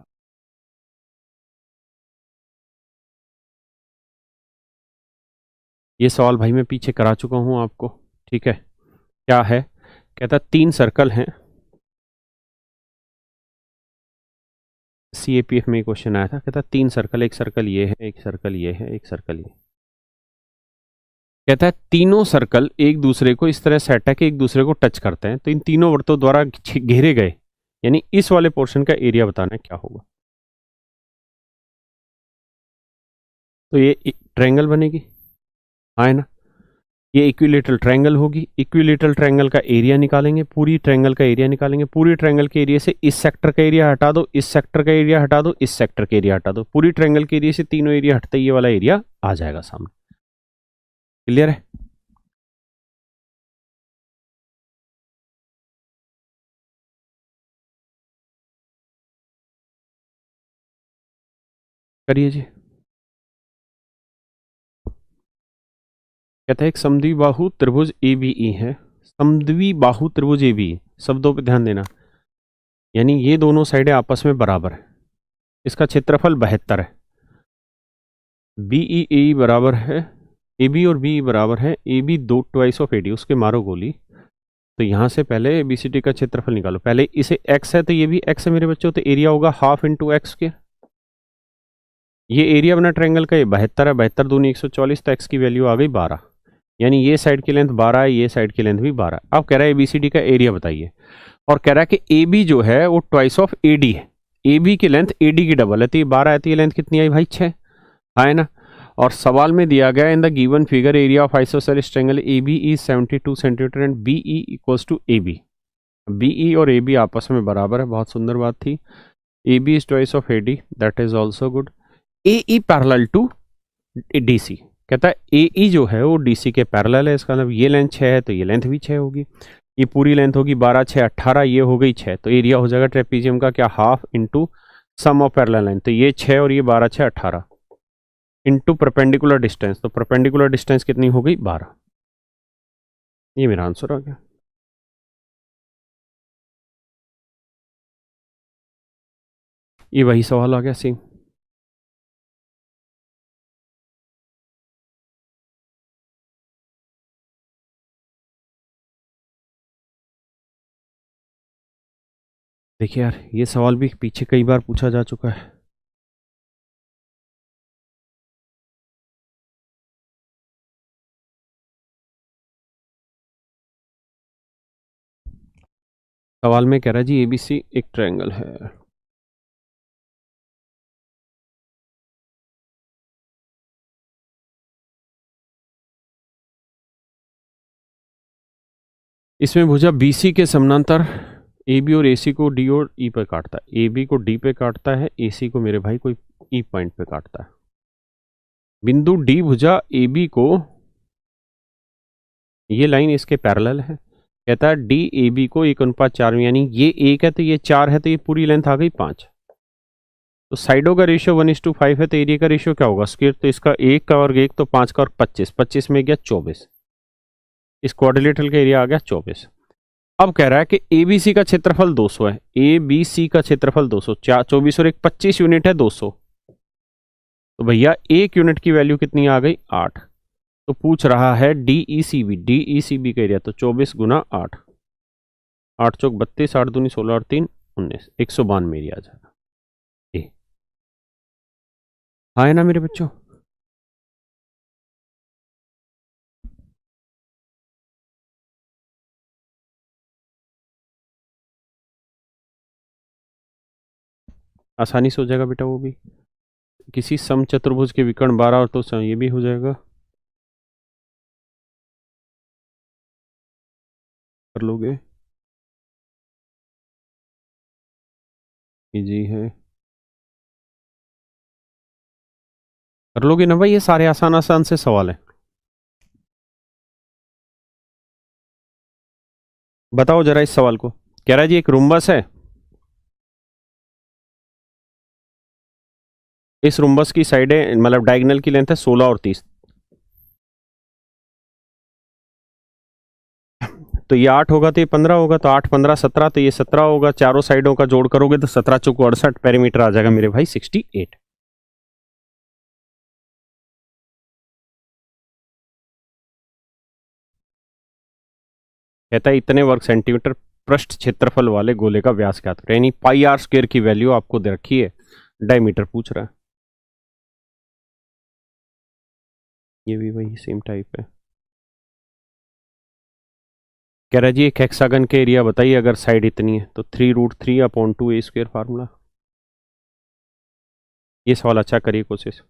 ये सवाल भाई मैं पीछे करा चुका हूं आपको, ठीक है। क्या है, कहता 3 सर्कल हैं, CAPF में क्वेश्चन आया था, कहता 3 सर्कल, एक सर्कल ये है, एक सर्कल ये है, एक सर्कल ये, कहता है तीनों सर्कल एक दूसरे को इस तरह सेट है कि एक दूसरे को टच करते हैं, तो इन तीनों वृत्तों द्वारा घेरे गए, यानी इस वाले पोर्शन का एरिया बताना है क्या होगा। तो ये ट्रायंगल बनेगी, हाँ है ना, ये इक्विलेटरल ट्रायंगल होगी, इक्विलेटरल ट्रायंगल का एरिया निकालेंगे, पूरी ट्रायंगल का एरिया निकालेंगे, पूरी ट्रायंगल के एरिया से इस सेक्टर का एरिया हटा दो, इस सेक्टर का एरिया हटा दो, इस सेक्टर का एरिया हटा दो, पूरी ट्रायंगल के एरिया से तीनों एरिया हटते ये वाला एरिया आ जाएगा सामने। क्लियर है, करिए जी। कहता है एक समद्विबाहु त्रिभुज ABE है, समद्विबाहु त्रिभुज ABE, शब्दों पे ध्यान देना, यानी ये दोनों साइडें आपस में बराबर है, इसका क्षेत्रफल 72 है, BE बराबर है, AB और BE बराबर है, AB 2 ट्वाइस ऑफ AD, उसके मारो गोली। तो यहाँ से पहले BCD का क्षेत्रफल निकालो, पहले इसे x है तो ये भी x है मेरे बच्चों, तो एरिया होगा हाफ इंटू एक्स के, ये एरिया बना ट्रायंगल का, ये 72 है, 72 दूनी 144, तो x की वैल्यू आ गई 12, यानी ये साइड की लेंथ 12 है, ये साइड की लेंथ भी 12। अब कह रहा है ABCD का एरिया बताइए, और कह रहा है कि AB जो है वो ट्वाइस ऑफ AD है, AB की लेंथ AD की डबल है, तो ये 12 है, तो ये लेंथ कितनी आई भाई 6, हाँ है ना। और सवाल में दिया गया in the given figure area of isosceles triangle AB is 72 centimetre and BE equals to AB, BE और AB आपस में बराबर है, बहुत सुंदर बात थी। AB is twice of AD, that is also good. AE parallel to DC, कहता है AE जो है वो DC के पैरेलल है, इसका मतलब ये लेंथ 6 है तो ये लेंथ भी 6 होगी, ये पूरी लेंथ होगी 12 6 18, ये हो गई 6, तो एरिया हो जाएगा ट्रेपीजियम का क्या, half into sum of parallel line, तो ये 6 और ये 12 6 18 इंटू परपेंडिकुलर डिस्टेंस, तो परपेंडिकुलर डिस्टेंस कितनी हो गई 12, ये मेरा आंसर आ गया। ये वही सवाल आ गया सेम। देखिए यार ये सवाल भी पीछे कई बार पूछा जा चुका है, सवाल में कह रहा है जी ABC एक ट्रायंगल है, इसमें भुजा BC के समानांतर AB और AC को D और E पे काटता है, AB को D पे काटता है, AC को मेरे भाई कोई E पॉइंट पे काटता है। बिंदु D भुजा AB को, ये लाइन इसके पैरेलल है, कहता है D AB को 1:4 में, यानी ये 1 है तो ये 4 है, तो ये पूरी लेंथ आ गई 5, तो साइडों का रेशियो 1:5 है, तो एरिया का रेशियो क्या होगा स्क्वायर, तो इसका एक का और एक तो 5 का और 25, 25 में गया 24, इस क्वाड्रिलेटरल का एरिया आ गया 24। अब कह रहा है कि एबीसी का क्षेत्रफल 200 है, ए बी सी का क्षेत्रफल 200, 24 और एक 25 यूनिट है 200, तो भैया एक यूनिट की वैल्यू कितनी आ गई 8। तो पूछ रहा है डीईसीबी का एरिया, तो 24 × 8, 8 चौक 32, 8 दूनी 16 और 3 19, 192 एरिया आ जाएगा। हाँ है ना मेरे बच्चों। आसानी से हो जाएगा बेटा, वो भी किसी समचतुर्भुज के विकर्ण 12 और तो ये भी हो जाएगा, कर लोगे, इजी है, कर लोगे ना भाई, ये सारे आसान आसान से सवाल है। बताओ जरा इस सवाल को, कह रहा है जी एक रुम्बस है, इस रुम्बस की साइडें मतलब डायगोनल की लेंथ है 16 और 30, तो ये 8 होगा तो ये 15 होगा, तो 8 15 17, तो ये 17 होगा, चारों साइडों का जोड़ करोगे तो 17 चौक 68 पेरीमीटर आ जाएगा मेरे भाई 68। कहता है इतने वर्ग सेंटीमीटर पृष्ठ क्षेत्रफल वाले गोले का व्यास ज्ञात करें, यानी पाई आर स्क्वायर की वैल्यू आपको दे रखी है, डायमीटर पूछ रहा है, ये भी वही सेम टाइप है। कह रहा है जी एक हेक्सागन के एरिया बताइए अगर साइड इतनी है, तो 3√3/2 a² फार्मूला। ये सवाल अच्छा करिए कोशिश।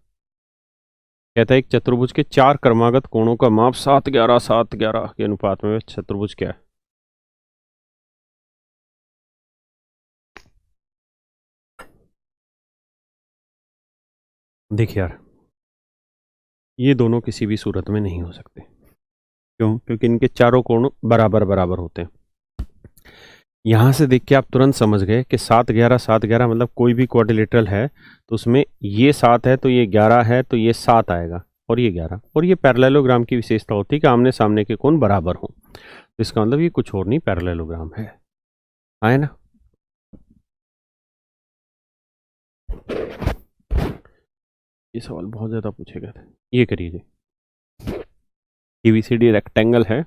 कहता है एक चतुर्भुज के 4 क्रमागत कोणों का माप 7 11 7 11 के अनुपात में चतुर्भुज क्या है। देख यार, ये दोनों किसी भी सूरत में नहीं हो सकते, क्यों, क्योंकि इनके चारों कोण बराबर बराबर होते हैं। यहां से देख के आप तुरंत समझ गए कि 7 11 7 11 मतलब कोई भी क्वाड्रिलेटरल है तो उसमें ये 7 है तो ये 11 है तो ये 7 आएगा और ये 11, और ये पैरेललोग्राम की विशेषता होती है कि आमने सामने के कोण बराबर हों, तो इसका मतलब ये कुछ और नहीं पैरेललोग्राम है, आए ना। ये सवाल बहुत ज्यादा पूछे गए थे, ये करिए, एबीसीडी रेक्टेंगल है,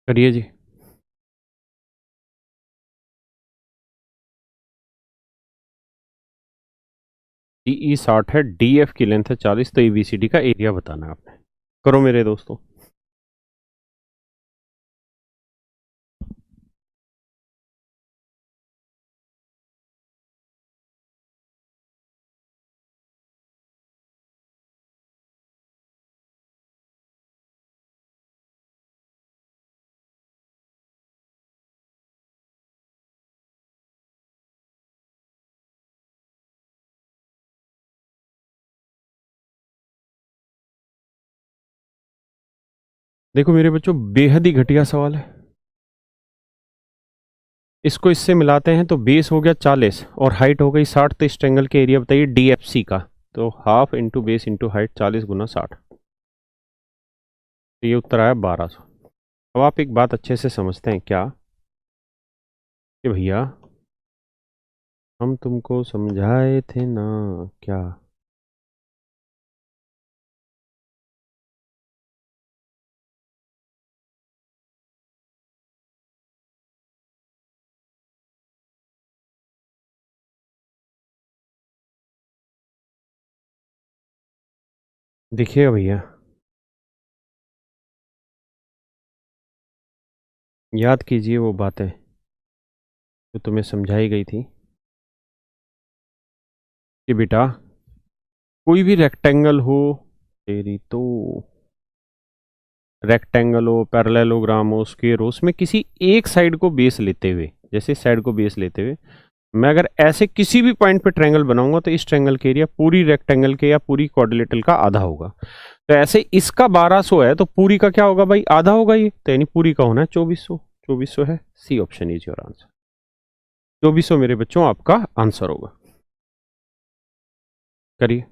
करिए जी। डी 60 है, डी एफ की लेंथ है 40, तो एबीसीडी का एरिया बताना है आपने, करो मेरे दोस्तों। देखो मेरे बच्चों, बेहद ही घटिया सवाल है, इसको इससे मिलाते हैं तो बेस हो गया 40 और हाइट हो गई 60, तो इस ट्रेंगल के एरिया बताइए डीएफसी का, तो half into base into height 40 × 60, तो ये उत्तर आया 1200। अब आप एक बात अच्छे से समझते हैं क्या, कि भैया हम तुमको समझाए थे ना क्या। देखिए भैया, याद कीजिए वो बातें जो तुम्हें समझाई गई थी कि बेटा कोई भी रेक्टेंगल हो, तेरी तो रेक्टेंगल हो, पैरेललोग्राम हो, स्क्वायर हो, उसमें किसी एक साइड को बेस लेते हुए, जैसे साइड को बेस लेते हुए मैं अगर ऐसे किसी भी पॉइंट पे ट्रायंगल बनाऊंगा तो इस ट्रायंगल के एरिया पूरी रेक्टेंगल के या पूरी क्वाड्रिलेटरल का आधा होगा। तो ऐसे इसका 1200 है तो पूरी का क्या होगा भाई, आधा होगा ये, तो यानी पूरी का होना है 2400। 2400 है, C option is your answer. 2400 मेरे बच्चों आपका आंसर होगा। करिए।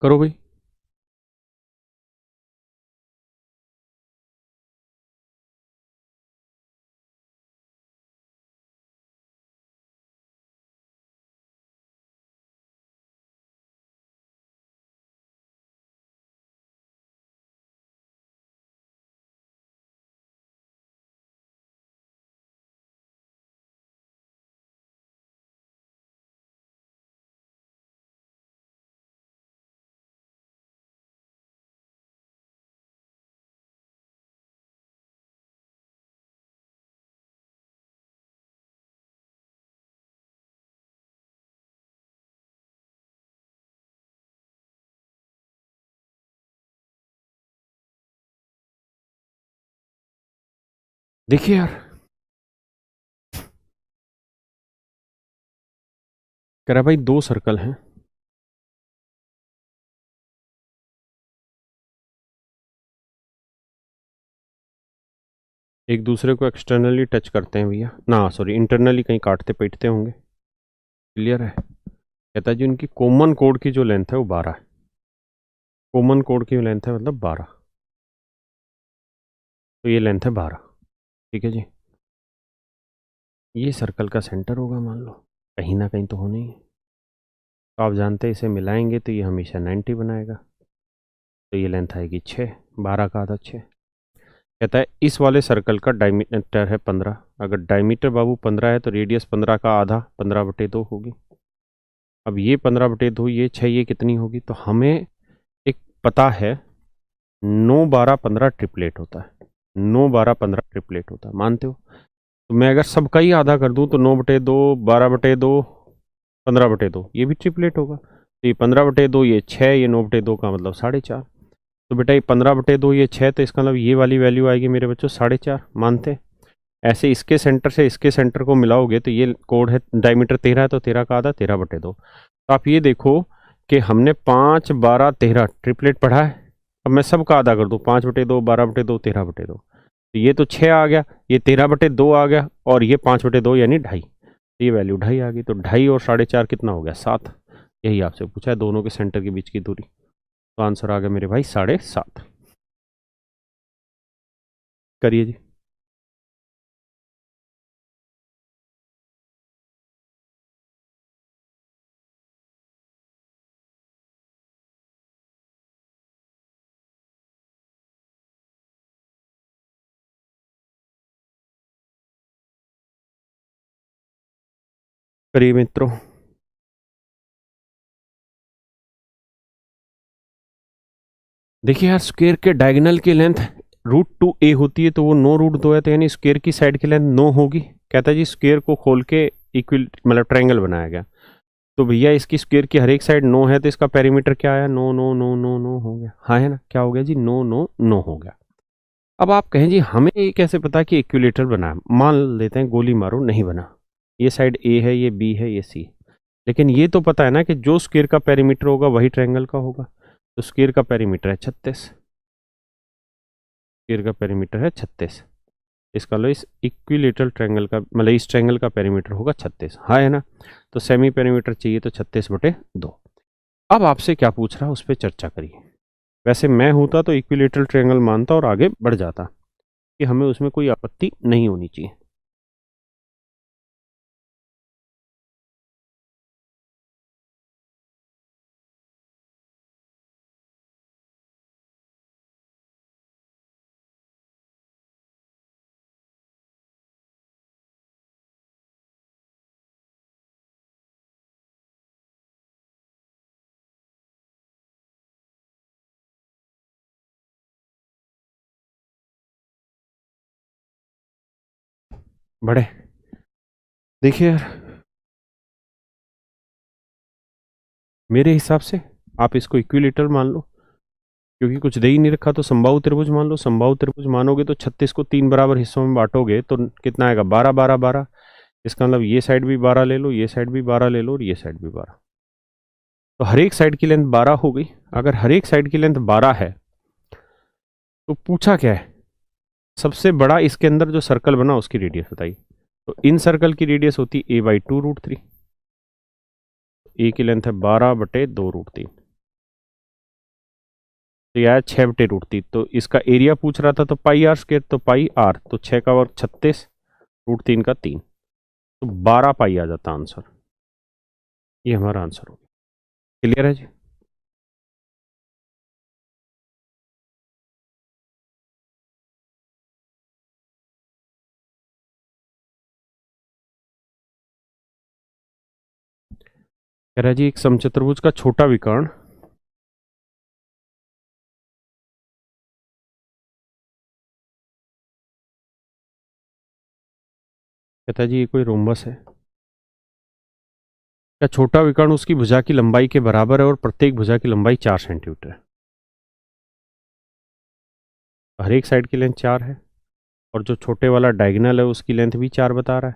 करो भाई। देखिए यार, कह रहा भाई दो सर्कल हैं, एक दूसरे को एक्सटर्नली टच करते हैं भैया ना, सॉरी इंटरनली कहीं काटते पीटते होंगे। क्लियर है। कहता है जी उनकी कॉमन कोड की जो लेंथ है वो 12 है। कॉमन कोड की लेंथ है मतलब 12, तो ये लेंथ है 12। ठीक है जी। ये सर्कल का सेंटर होगा मान लो, कहीं ना कहीं तो होना ही है। तो आप जानते हैं इसे मिलाएंगे तो ये हमेशा 90 बनाएगा, तो ये लेंथ आएगी 6, 12 का आधा 6। कहता है इस वाले सर्कल का डायमीटर है 15, अगर डायमीटर बाबू 15 है तो रेडियस 15 का आधा 15/2 होगी। अब ये 15/2, ये 6, ये कितनी होगी, तो हमें एक पता है 9 12 15 ट्रिपलेट होता है। 9 12 15 ट्रिपलेट होता है, मानते हो। तो मैं अगर सबका ही आधा कर दूं तो 9/2, 12/2, 15/2, ये भी ट्रिपलेट होगा। तो ये 15/2, ये 6, ये 9/2 का मतलब 4.5। तो बेटा ये 15/2, ये 6, तो इसका मतलब ये वाली वैल्यू आएगी मेरे बच्चों 4.5, मानते हैं। ऐसे इसके सेंटर से इसके सेंटर को मिलाओगे तो ये कोड है, डायमीटर 13 है तो 13 का आधा 13/2। तो आप ये देखो कि हमने 5 12 13 ट्रिपलेट पढ़ा है। अब मैं सबका आधा कर दूं, 5/2, 12/2, 13/2, तो ये तो 6 आ गया, ये 13/2 आ गया, और ये 5/2 यानी 2.5। ये वैल्यू 2.5 आ गई, तो 2.5 और 4.5 कितना हो गया, 7। यही आपसे पूछा है, दोनों के सेंटर के बीच की दूरी। तो आंसर आ गया मेरे भाई 7.5। करिए जी। करिए मित्रों। देखिए यार, स्क्वायर के डायगोनल की लेंथ √2a होती है, तो वो 9 √2 है, तो यानी स्क्वायर की साइड की लेंथ 9 होगी। कहता है जी स्क्वायर को खोल के इक्वल मतलब ट्रायंगल बनाया गया, तो भैया इसकी स्क्वायर की हर एक साइड 9 है, तो इसका पेरीमीटर क्या आया, 9 9 9 9 9 हो गया। हाँ है ना, क्या हो गया जी, 9 9 9 हो गया। अब आप कहें जी हमें ये कैसे पता कि इक्विलेटरल बना है, मान लेते हैं गोली मारो नहीं बना, ये साइड ए है, ये बी है, ये सी, लेकिन ये तो पता है ना कि जो स्क्वायर का पेरीमीटर होगा वही ट्रायंगल का होगा। तो स्क्वायर का पेरीमीटर है 36, स्क्वायर का पेरीमीटर है 36। इसका लो इस इक्विलेटरल ट्रायंगल का मतलब इस ट्रायंगल का पेरीमीटर होगा 36, हाँ है ना। तो सेमी पेरीमीटर चाहिए तो 36/2। अब आपसे क्या पूछ रहा है उस पर चर्चा करिए। वैसे मैं होता तो इक्विलेटरल ट्रायंगल मानता और आगे बढ़ जाता, कि हमें उसमें कोई आपत्ति नहीं होनी चाहिए। बढ़े। देखिए यार, मेरे हिसाब से आप इसको इक्विलेटरल मान लो, क्योंकि कुछ दे ही नहीं रखा, तो समबाहु त्रिभुज मान लो। समबाहु त्रिभुज मानोगे तो 36 को 3 बराबर हिस्सों में बांटोगे तो कितना आएगा? 12 12 12। इसका मतलब ये साइड भी 12 ले लो, ये साइड भी 12 ले लो, और ये साइड भी 12। तो हर एक साइड की लेंथ 12 हो गई। अगर हर एक साइड की लेंथ 12 है तो पूछा क्या है? सबसे बड़ा इसके अंदर जो सर्कल बना उसकी रेडियस बताइए। तो इन सर्कल की रेडियस होती है a/2√3। ए की लेंथ है 12/2√3, तो यह 6/√3। तो इसका एरिया पूछ रहा था, तो पाई आर स्क्र, तो पाई आर, तो 6 का वर्ग 36, √3 का 3, तो 12 पाई आ जाता आंसर। ये हमारा आंसर हो गया। क्लियर है जी? कह रहा है जी, एक समचतुर्भुज का छोटा विकर्ण कहता है जी ये कोई रोम्बस है। क्या छोटा विकर्ण उसकी भुजा की लंबाई के बराबर है और प्रत्येक भुजा की लंबाई 4 सेंटीमीटर है। हर एक साइड की लेंथ 4 है, और जो छोटे वाला डायगोनल है उसकी लेंथ भी 4 बता रहा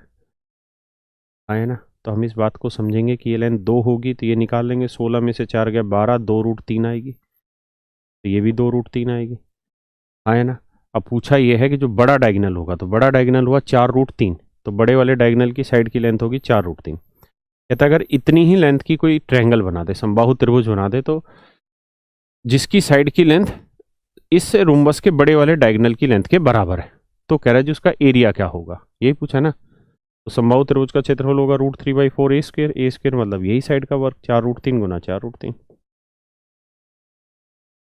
है ना? तो हम इस बात को समझेंगे कि ये लेंथ 2 होगी, तो ये निकाल लेंगे। 16 में से 4 गया 12, 2√3 आएगी, तो ये भी 2√3 आएगी, आए ना? अब पूछा ये है कि जो बड़ा डायगोनल होगा, तो बड़ा डायगोनल हुआ 4√3, तो बड़े वाले डायगोनल की साइड की लेंथ होगी 4√3। कहता है अगर इतनी ही लेंथ की कोई ट्रायंगल बना दे, समबाहु त्रिभुज बना दे, तो जिसकी साइड की लेंथ इस रोम्बस के बड़े वाले डायगोनल की लेंथ के बराबर है, तो कह रहा है जी उसका एरिया क्या होगा, यही पूछा ना। तो समबाहु त्रिभुज का क्षेत्रफल होगा √3/4 a² मतलब यही साइड का वर्ग, 4√3 गुना 4√3।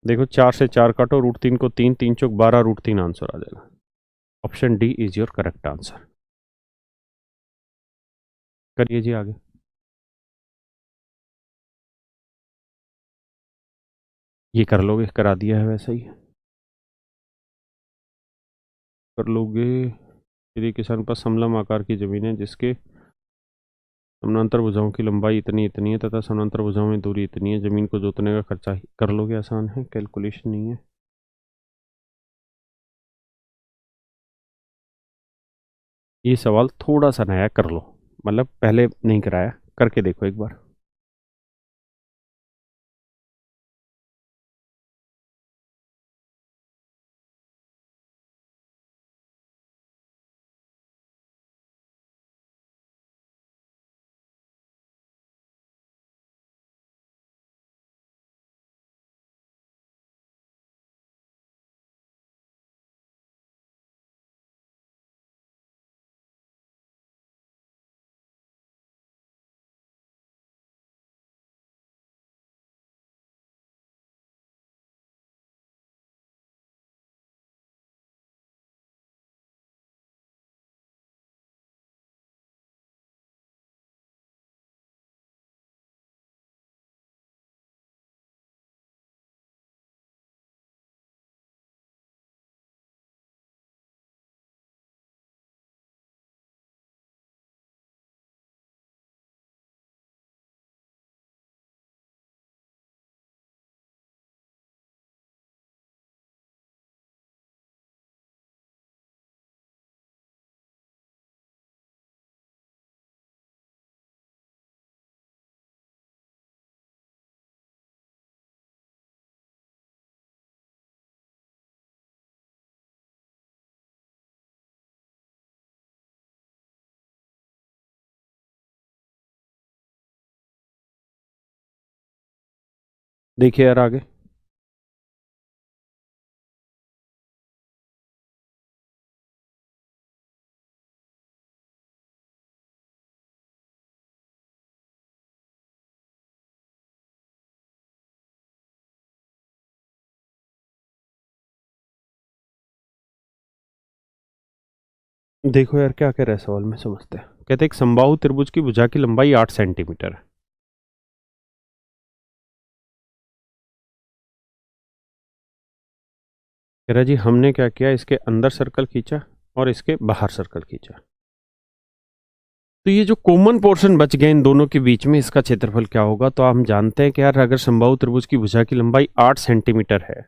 देखो 4 से 4 काटो, √3 को 3, 3 चौक 12, √3 आंसर आ जाएगा। Option D is your correct answer. करिए जी आगे। ये कर लोगे? करा दिया है वैसे ही कर लोगे। यदि किसान के पास समलम आकार की जमीन है जिसके समानांतर भुजाओं की लंबाई इतनी इतनी है तथा समानांतर भुजाओं में दूरी इतनी है, जमीन को जोतने का खर्चा ही कर लोगे। आसान है, कैलकुलेशन नहीं है। ये सवाल थोड़ा सा नया कर लो, मतलब पहले नहीं कराया, करके देखो एक बार। देखिए यार आगे। देखो यार क्या कह रहा है सवाल में, समझते हैं। कहते हैं एक समबाहु त्रिभुज की भुजा की लंबाई 8 सेंटीमीटर है। कह रहा है जी हमने क्या किया, इसके अंदर सर्कल खींचा और इसके बाहर सर्कल खींचा। तो ये जो कॉमन पोर्शन बच गए इन दोनों के बीच में, इसका क्षेत्रफल क्या होगा? तो हम जानते हैं कि यार अगर समबाहु त्रिभुज की भुजा की लंबाई 8 सेंटीमीटर है,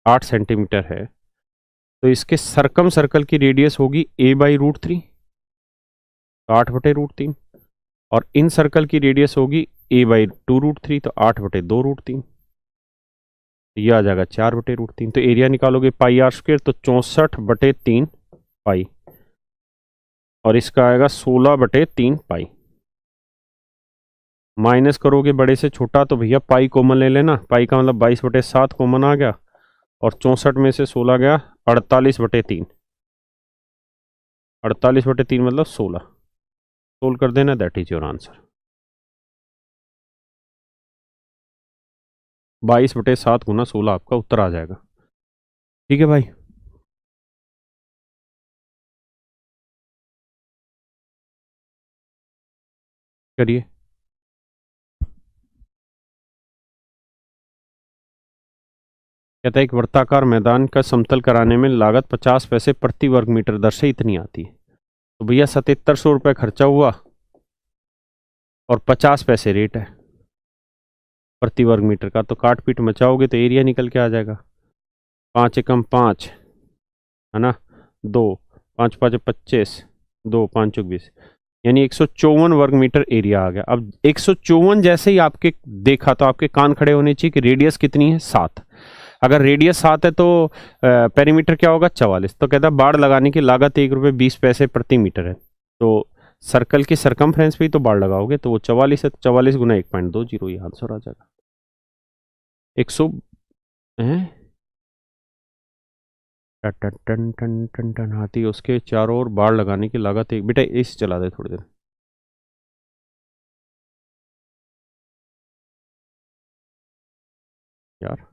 8 सेंटीमीटर है, तो इसके सरकम सर्कल की रेडियस होगी a/√3, तो 8/√3, और इन सर्कल की रेडियस होगी a/2√3, तो 8/2√3, ये आ जाएगा 4/√3। तो एरिया निकालोगे πr², तो 64/3 पाई, और इसका आएगा 16/3 पाई। माइनस करोगे बड़े से छोटा तो भैया पाई कॉमन ले लेना, पाई का मतलब 22/7 कॉमन आ गया, और 64 में से 16 गया 48/3, 48/3 मतलब 16। सोल्व कर देना, दैट इज योर आंसर। 22/7 गुना 16 आपका उत्तर आ जाएगा। ठीक है भाई, करिए। कहता है एक वर्ताकार मैदान का समतल कराने में लागत 50 पैसे प्रति वर्ग मीटर दर से इतनी आती है। तो भैया 7700 रुपये खर्चा हुआ और 50 पैसे रेट है प्रति वर्ग मीटर का, तो काट पीट मचाओगे तो एरिया निकल के आ जाएगा। 5 एकम 5 है ना, 2 5 5 25, 2 5 20, यानी 154 वर्ग मीटर एरिया आ गया। अब 154 जैसे ही आपके देखा तो आपके कान खड़े होने चाहिए कि रेडियस कितनी है? 7। अगर रेडियस 7 है तो पेरीमीटर क्या होगा? 44। तो कहता है बाड़ लगाने की लागत 1 रुपये 20 पैसे प्रति मीटर है। तो सर्कल की सरकमफ्रेंस पे ही तो बाड़ लगाओगे, तो वो 44 है, 44 गुना 1.20, ये आंसर आ जाएगा। 100 है टन टन टन टन टन हाथी, उसके चारों ओर बाड़ लगाने की लागत एक। बेटा इस चला दे थोड़ी देर यार।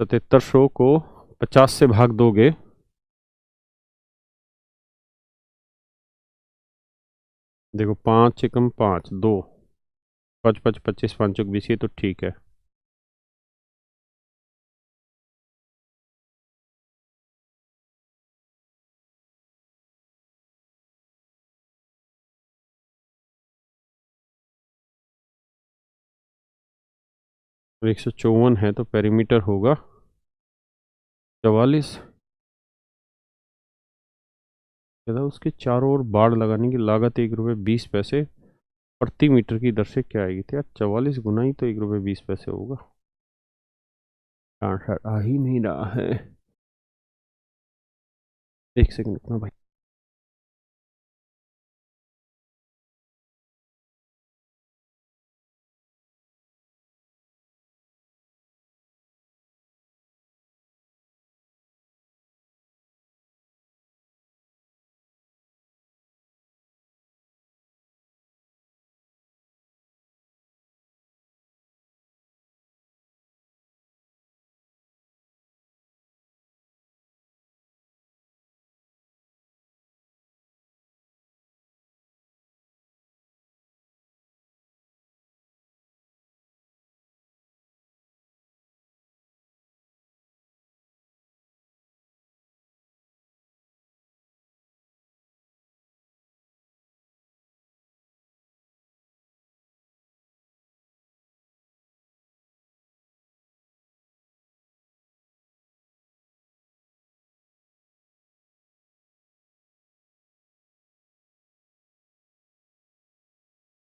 7700 को 50 से भाग दोगे, देखो 5 एकम 5, 2 5 5 25 5 20, ये तो ठीक है। तो 154 है तो पेरीमीटर होगा 44। कहता उसके चारों ओर बाड़ लगाने की लागत 1 रुपये 20 पैसे प्रति मीटर की दर से क्या आएगी? तो यार 44 गुना ही तो 1 रुपये 20 पैसे होगा। आंसर आ ही नहीं रहा है। एक सेकंड रुकना भाई।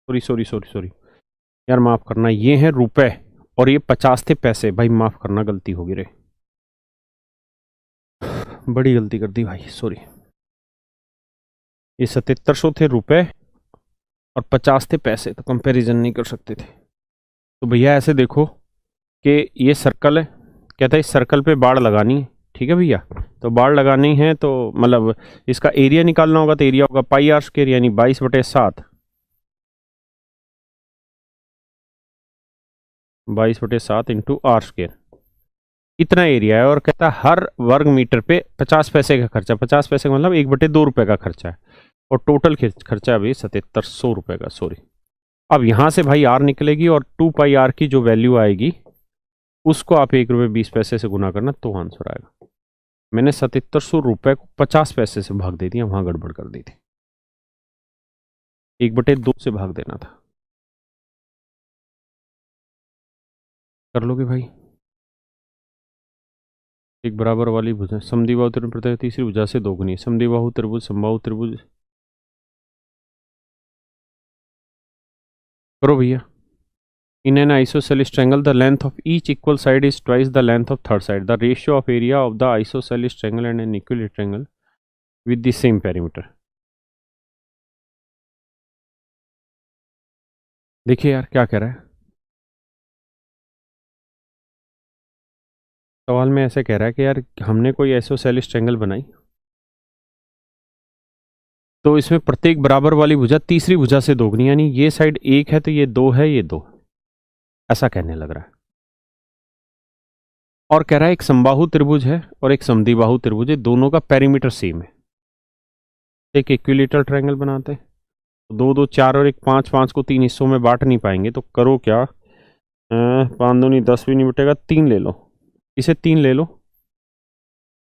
सॉरी सॉरी सॉरी सॉरी यार, माफ करना, ये है रुपए और ये 50 थे पैसे। भाई माफ करना, गलती होगी रे, बड़ी गलती कर दी भाई, सॉरी। ये 7700 थे रुपए और 50 थे पैसे, तो कंपैरिजन नहीं कर सकते थे। तो भैया ऐसे देखो कि ये सर्कल है, कहता है इस सर्कल पे बाड़ लगानी है, ठीक है भैया। तो बाड़ लगानी है तो मतलब इसका एरिया निकालना होगा, तो एरिया होगा πr², यानी 22/7, 22/7 इंटू r²। इतना एरिया है, और कहता है हर वर्ग मीटर पे 50 पैसे का खर्चा। 50 पैसे का मतलब 1/2 रुपये का खर्चा है, और टोटल खर्चा अभी 7700 रुपये का, सॉरी। अब यहाँ से भाई आर निकलेगी, और 2πr की जो वैल्यू आएगी उसको आप 1 रुपये 20 पैसे से गुना करना, तो आंसर आएगा। मैंने 7700 रुपये को 50 पैसे से भाग दे दिया, वहाँ गड़बड़ कर दी थी। 1/2 से भाग देना था। कर लोगे भाई? एक बराबर वाली भुजा समद्विबाहु त्रिभुज प्रत्येक तीसरी भुजा से दोगुनी। समद्विबाहु त्रिभुज समबाहु त्रिभुज करो भैया। In an isosceles triangle, the length of each equal side is twice the length of third side. The ratio of area of the isosceles triangle and an equilateral triangle with the same perimeter. देखिए यार क्या कह रहा है सवाल में। ऐसे कह रहा है कि यार हमने कोई आइसोसेलेस ट्रायंगल बनाई, तो इसमें प्रत्येक बराबर वाली भुजा तीसरी भुजा से दोगुनी, यानी ये साइड 1 है तो ये 2 है, ये 2, ऐसा कहने लग रहा है। और कह रहा है एक समबाहु त्रिभुज है और एक समद्विबाहु त्रिभुज है, दोनों का पेरीमीटर सेम है। एक इक्विलेटरल ट्रायंगल बनाते हैं। तो 2 2 4 और एक 5, 5 को 3 हिस्सों में बांट नहीं पाएंगे, तो करो क्या, 5 दूनी 10 भी नहीं बटेगा, 3 ले लो, इसे 3 ले लो,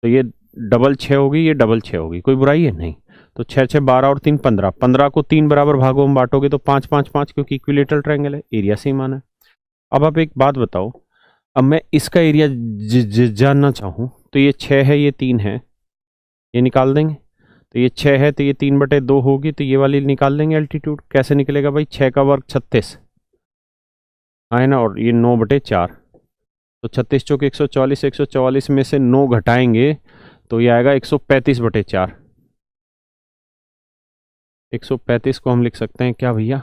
तो ये डबल 6 होगी, ये डबल 6 होगी, कोई बुराई है नहीं। तो 6 6 12 और 3 15, 15 को 3 बराबर भागों में बांटोगे तो 5 5 5, क्योंकि इक्विलेटरल ट्रायंगल है, एरिया सेम आना है। अब आप एक बात बताओ, अब मैं इसका एरिया जानना चाहूँ तो ये 6 है, ये 3 है, ये निकाल देंगे। तो ये 6 है तो ये 3/2 होगी, तो ये वाली निकाल लेंगे एल्टीट्यूड। कैसे निकलेगा भाई, 6 का वर्ग 36 है ना, और ये 9/4, तो 36 चौके 144, 144 में से 9 घटाएंगे तो ये आएगा 135/4। 135 को हम लिख सकते हैं क्या भैया,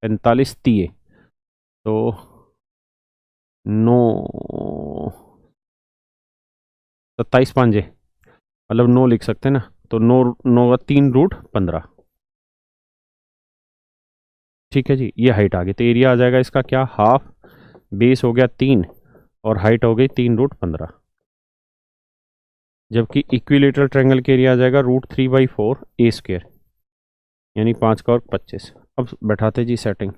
45 तिये, तो 9 27 पांजे, मतलब 9 लिख सकते हैं ना, तो 9 9 का 3√15। ठीक है जी, ये हाइट आ गई, तो एरिया आ जाएगा इसका क्या, हाफ, बेस हो गया 3 और हाइट हो गई 3√15। जबकि इक्विलेटरल ट्रायंगल के एरिया आ जाएगा √3/4 ए स्क्वायर, यानी 5 का और 25। अब बैठाते जी सेटिंग,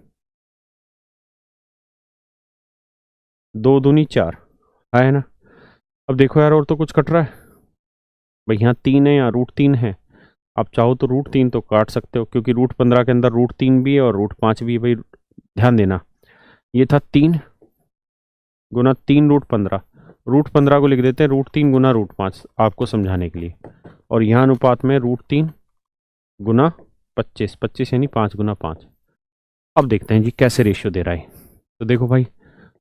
2 दूनी 4 है ना। अब देखो यार, और तो कुछ कट रहा है भाई, यहाँ 3 है, यहाँ √3 है। आप चाहो तो √3 तो काट सकते हो, क्योंकि √15 के अंदर √3 भी है और √5 भी है भाई। ध्यान देना, ये था 3 गुना 3√15, √15 को लिख देते हैं √3 गुना √5 आपको समझाने के लिए, और यहाँ अनुपात में √3 गुना 25, 25 यानी 5 गुना 5। अब देखते हैं जी कैसे रेशियो दे रहा है। तो देखो भाई,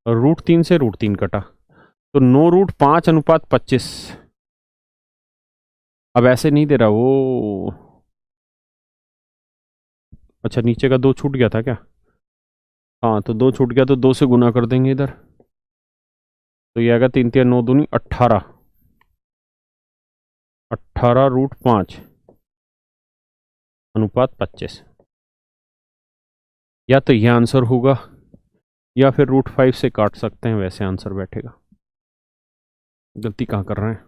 √3 से √3 कटा, तो 9√5:25। अब ऐसे नहीं दे रहा वो, अच्छा नीचे का 2 छूट गया था क्या, हाँ तो 2 छूट गया, तो 2 से गुना कर देंगे इधर, तो ये आएगा 3 3 9 दूनी 18, 18√5 अनुपात 25। या तो ये आंसर होगा, या फिर √5 से काट सकते हैं, वैसे आंसर बैठेगा। गलती कहाँ कर रहे हैं,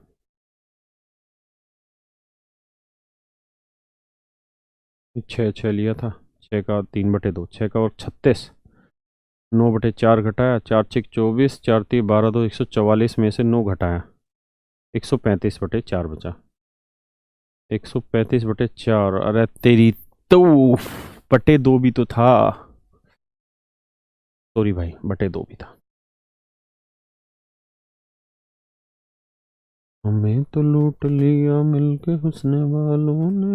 6 6 लिया था, 6 का 3/2, 6 का और 36, 9/4 घटाया, 4 6 24, 4 3 12, 2 144 में से 9 घटाया, 135/4 बचा। 135/4, अरे तेरी तो /2 भी तो था, सॉरी भाई, /2 भी था। हमें तो लूट लिया मिलके हुस्न वालों ने,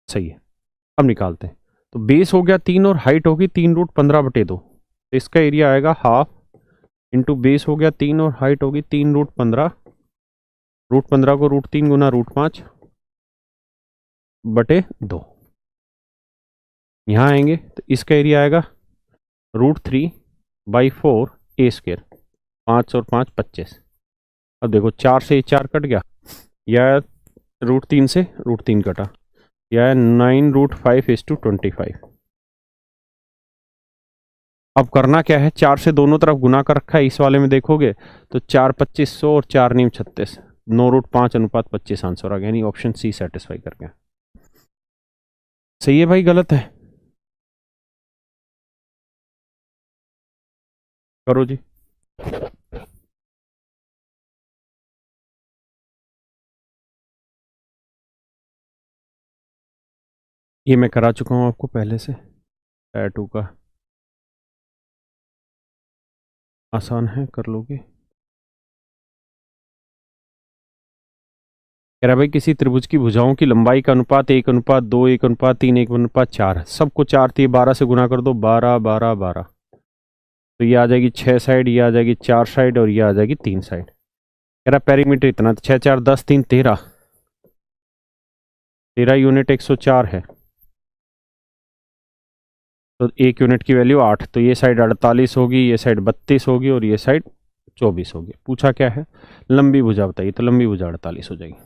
सही है। अब निकालते हैं, तो बेस हो गया 3 और हाइट होगी 3√15/2, तो इसका एरिया आएगा हाफ इंटू बेस हो गया 3 और हाइट होगी 3√15, √15 को √3 गुना √5/2। यहाँ आएंगे तो इसका एरिया आएगा √3/4 ए स्क्वायर, 5 और 5 25। अब देखो 4 से 4 कट गया, या √3 से √3 कटा, या 9√5:25। अब करना क्या है, 4 से दोनों तरफ गुना कर रखा है, इस वाले में देखोगे तो 4 2500 और 4 9 36, 9√5:25 आंसर आ गया, यानी ऑप्शन सी सेटिस्फाई कर गया। सही है भाई, गलत है, करो जी। ये मैं करा चुका हूँ आपको पहले से। टायर 2 का आसान है, कर लोगे। कह रहा भाई किसी त्रिभुज की भुजाओं की लंबाई का अनुपात 1:2, 1:3, 1:4, सबको 4 थी, 12 से गुना कर दो, 12 12 12। तो ये आ जाएगी 6 साइड, ये आ जाएगी 4 साइड, और ये आ जाएगी 3 साइड। कह रहा पेरीमीटर इतना, 6 4 10 3 13, 13 यूनिट 104 है, तो एक यूनिट की वैल्यू 8। तो ये साइड 48 होगी, ये साइड 32 होगी, और ये साइड 24 होगी। पूछा क्या है, लंबी भुजा बताइए, तो लंबी भुजा 48 हो जाएगी।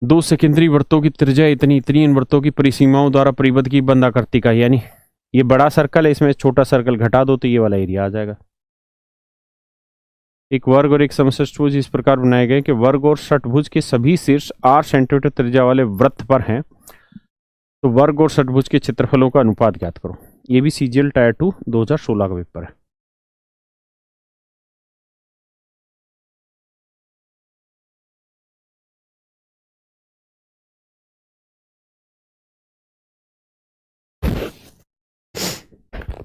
दो सेकेंडरी वृत्तों की त्रिज्या इतनी इतनी, इन वृत्तों की परिसीमाओं द्वारा परिबद्ध की बंधाकृति का, यानी ये बड़ा सर्कल है, इसमें छोटा सर्कल घटा दो तो ये वाला एरिया आ जाएगा। एक वर्ग और एक समषष्टभुज इस प्रकार बनाए गए कि वर्ग और षटभुज के सभी शीर्ष 8 सेंटीमीटर त्रिज्या वाले वृत्त पर हैं। तो वर्ग और षटभुज के क्षेत्रफलों का अनुपात ज्ञात करो। ये भी सीजीएल टायर 2 2016 का पेपर है।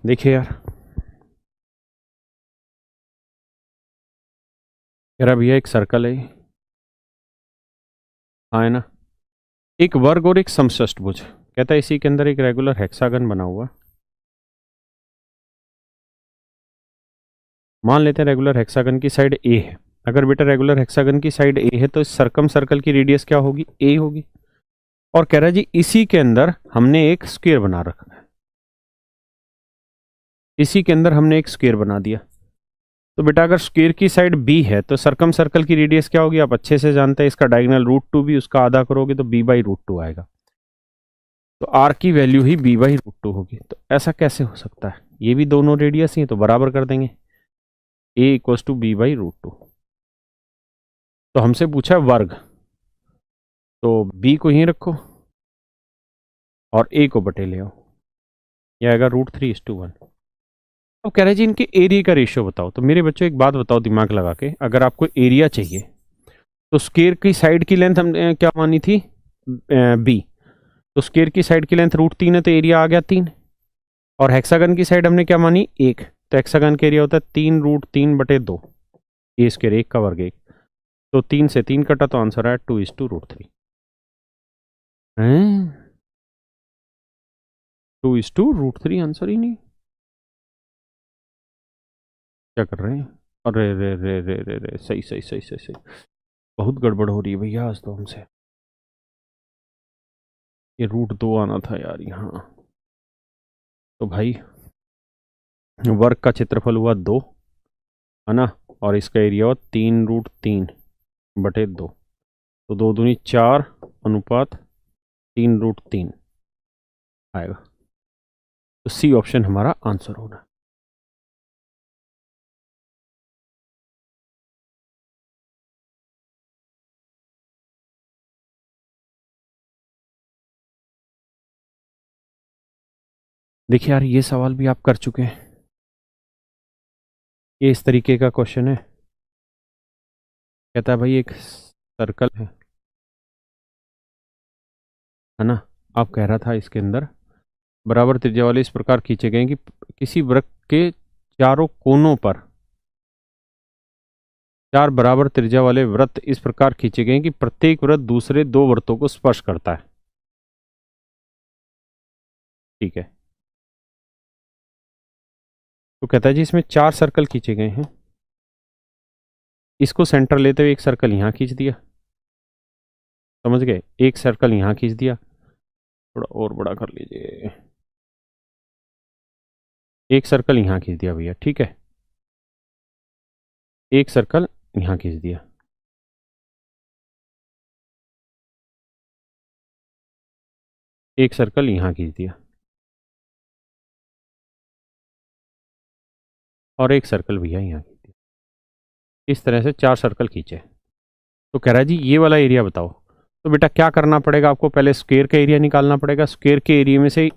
देखिए यार, कह रहा भैया एक सर्कल है, हाँ है ना, एक वर्ग और एक समषष्टभुज, कहता है इसी के अंदर एक रेगुलर हेक्सागन बना हुआ। मान लेते हैं रेगुलर हेक्सागन की साइड ए है। अगर बेटा रेगुलर हेक्सागन की साइड ए है तो इस सर्कम सर्कल की रेडियस क्या होगी, ए होगी। और कह रहा है जी इसी के अंदर हमने एक स्क्वायर बना रखा है, इसी के अंदर हमने एक स्क्वायर बना दिया। तो बेटा अगर स्क्वायर की साइड बी है तो सर्कम सर्कल की रेडियस क्या होगी, आप अच्छे से जानते हैं, इसका डायगोनल √2 भी, उसका आधा करोगे तो b/√2 आएगा। तो r की वैल्यू ही b/√2 होगी। तो ऐसा कैसे हो सकता है, ये भी दोनों रेडियस ही है तो बराबर कर देंगे, a = b/√2। तो हमसे पूछा है वर्ग, तो b को यहीं रखो और a को बटे ले आओ, यह आएगा √3:1। अब कह रहे जी इनके एरिया का रेशियो बताओ। तो मेरे बच्चों एक बात बताओ दिमाग लगा के, अगर आपको एरिया चाहिए तो स्क्वायर की साइड की लेंथ हमने क्या मानी थी, b। तो स्क्वायर की साइड की लेंथ √3 है, तो एरिया आ गया 3। और हेक्सागन की साइड हमने क्या मानी 1, तो हेक्सागन का एरिया होता है 3√3/2, ए स्क्वायर, 1 का वर्ग 1। तो 3 से 3 कटा तो आंसर आया 2:√3। 2:√3 आंसर ही नहीं, क्या कर रहे हैं, अरे रे रे रे रे रे, सही सही सही सही सही, बहुत गड़बड़ हो रही है भैया आज तो हमसे। ये √2 आना था यार यहाँ। तो भाई वर्ग का क्षेत्रफल हुआ 2, है ना, और इसका एरिया हुआ 3√3/2। तो 2 दूनी 4 अनुपात 3√3 आएगा। तो सी ऑप्शन हमारा आंसर होना। देखिए यार ये सवाल भी आप कर चुके हैं, ये इस तरीके का क्वेश्चन है। कहता है भाई एक सर्कल है ना, आप कह रहा था इसके अंदर बराबर त्रिज्या वाले इस प्रकार खींचे गए कि किसी वृत्त के चारों कोनों पर, 4 बराबर त्रिज्या वाले वृत्त इस प्रकार खींचे गए कि प्रत्येक वृत्त दूसरे 2 वृत्तों को स्पर्श करता है। ठीक है, तो कहता है जी इसमें 4 सर्कल खींचे गए हैं, इसको सेंटर लेते हुए एक सर्कल यहां खींच दिया, समझ गए, एक सर्कल यहां खींच दिया, थोड़ा और बड़ा कर लीजिए, एक सर्कल यहां खींच दिया भैया, ठीक है, एक सर्कल यहां खींच दिया, एक सर्कल यहां खींच दिया, और एक सर्कल भैया यहाँ खींच दिया। इस तरह से 4 सर्कल खींचे। तो कह रहा है जी ये वाला एरिया बताओ। तो बेटा क्या करना पड़ेगा आपको, पहले स्क्वायर का एरिया निकालना पड़ेगा। स्क्वायर के एरिया में से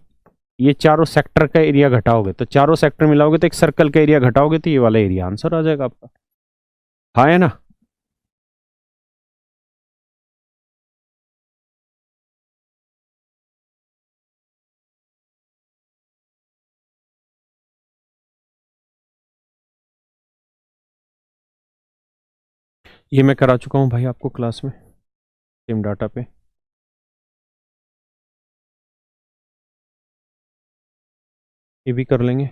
ये चारों सेक्टर का एरिया घटाओगे, तो चारों सेक्टर मिलाओगे तो एक सर्कल का एरिया घटाओगे, तो ये वाला एरिया आंसर आ जाएगा आपका, हाँ है ना। ये मैं करा चुका हूँ भाई आपको क्लास में सेम डाटा पे। ये भी कर लेंगे।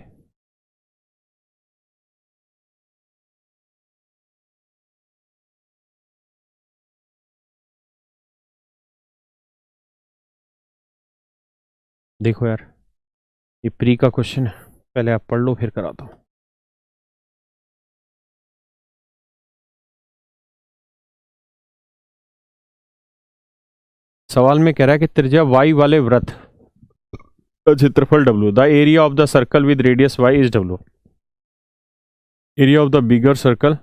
देखो यार, ये प्री का क्वेश्चन है, पहले आप पढ़ लो फिर कराता हूँ। सवाल में कह रहा है कि त्रिज्या y वाले वृत्त का क्षेत्रफल w, the area of the circle with radius y is w, area of the bigger circle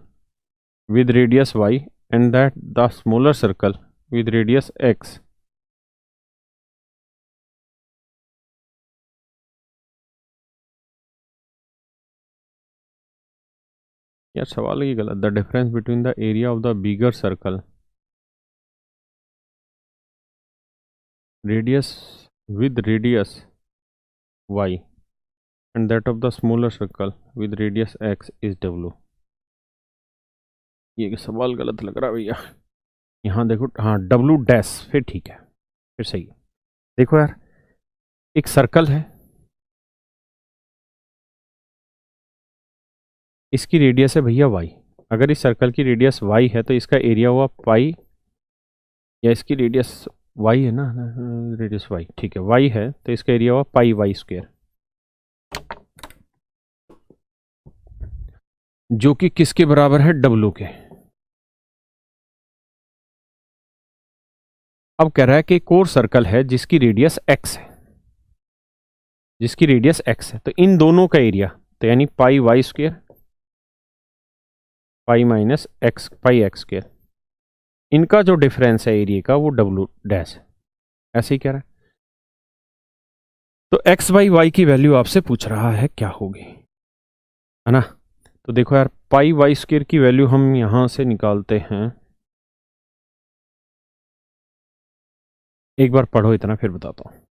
with radius y and that the smaller circle with radius x। यार सवाल ही गलत। The difference between the area of the bigger circle radius with radius y and that of the smaller circle with radius x is w। ये सवाल गलत लग रहा है भैया। यहाँ देखो, हाँ w डैश, फिर ठीक है, फिर सही है। देखो यार, एक सर्कल है, इसकी रेडियस है भैया y। अगर इस सर्कल की रेडियस y है तो इसका एरिया हुआ पाई, या इसकी रेडियस y है ना, रेडियस y, ठीक है y है तो इसका एरिया हुआ पाई वाई स्क्वायर, जो कि किसके बराबर है, w के। अब कह रहा है कि एक और सर्कल है जिसकी रेडियस x है, जिसकी रेडियस x है, तो इन दोनों का एरिया, तो यानी pi Y square pi minus X pi X square, इनका जो डिफरेंस है एरिया का वो w डैश है, ऐसे ही कह रहा है। तो x बाई वाई की वैल्यू आपसे पूछ रहा है क्या होगी, है ना। तो देखो यार, पाई वाई स्क्वायर की वैल्यू हम यहां से निकालते हैं। एक बार पढ़ो इतना फिर बताता हूं।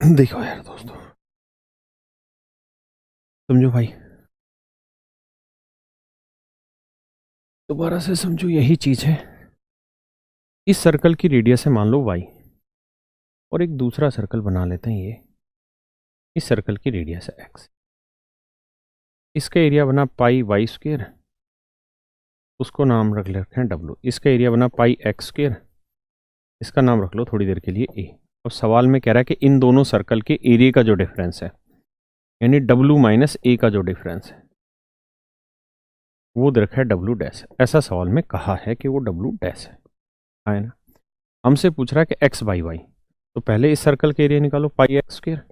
देखो यार दोस्तों, समझो भाई, दोबारा से समझो, यही चीज है। इस सर्कल की रेडियस है मान लो y, और एक दूसरा सर्कल बना लेते हैं, ये इस सर्कल की रेडियस है x, इसका एरिया बना पाई वाई स्क्वायर, उसको नाम रख लेते हैं w। इसका एरिया बना पाई एक्स स्क्वायर, इसका नाम रख लो थोड़ी देर के लिए a। और सवाल में कह रहा है कि इन दोनों सर्कल के एरिया का जो डिफरेंस है, यानी w माइनस a का जो डिफरेंस है, वो दे रखा है w डैश। ऐसा सवाल में कहा है कि वो w डैश है ना। हमसे पूछ रहा है कि x बाई वाई, तो पहले इस सर्कल के एरिया निकालो पाई एक्स स्क्वायर,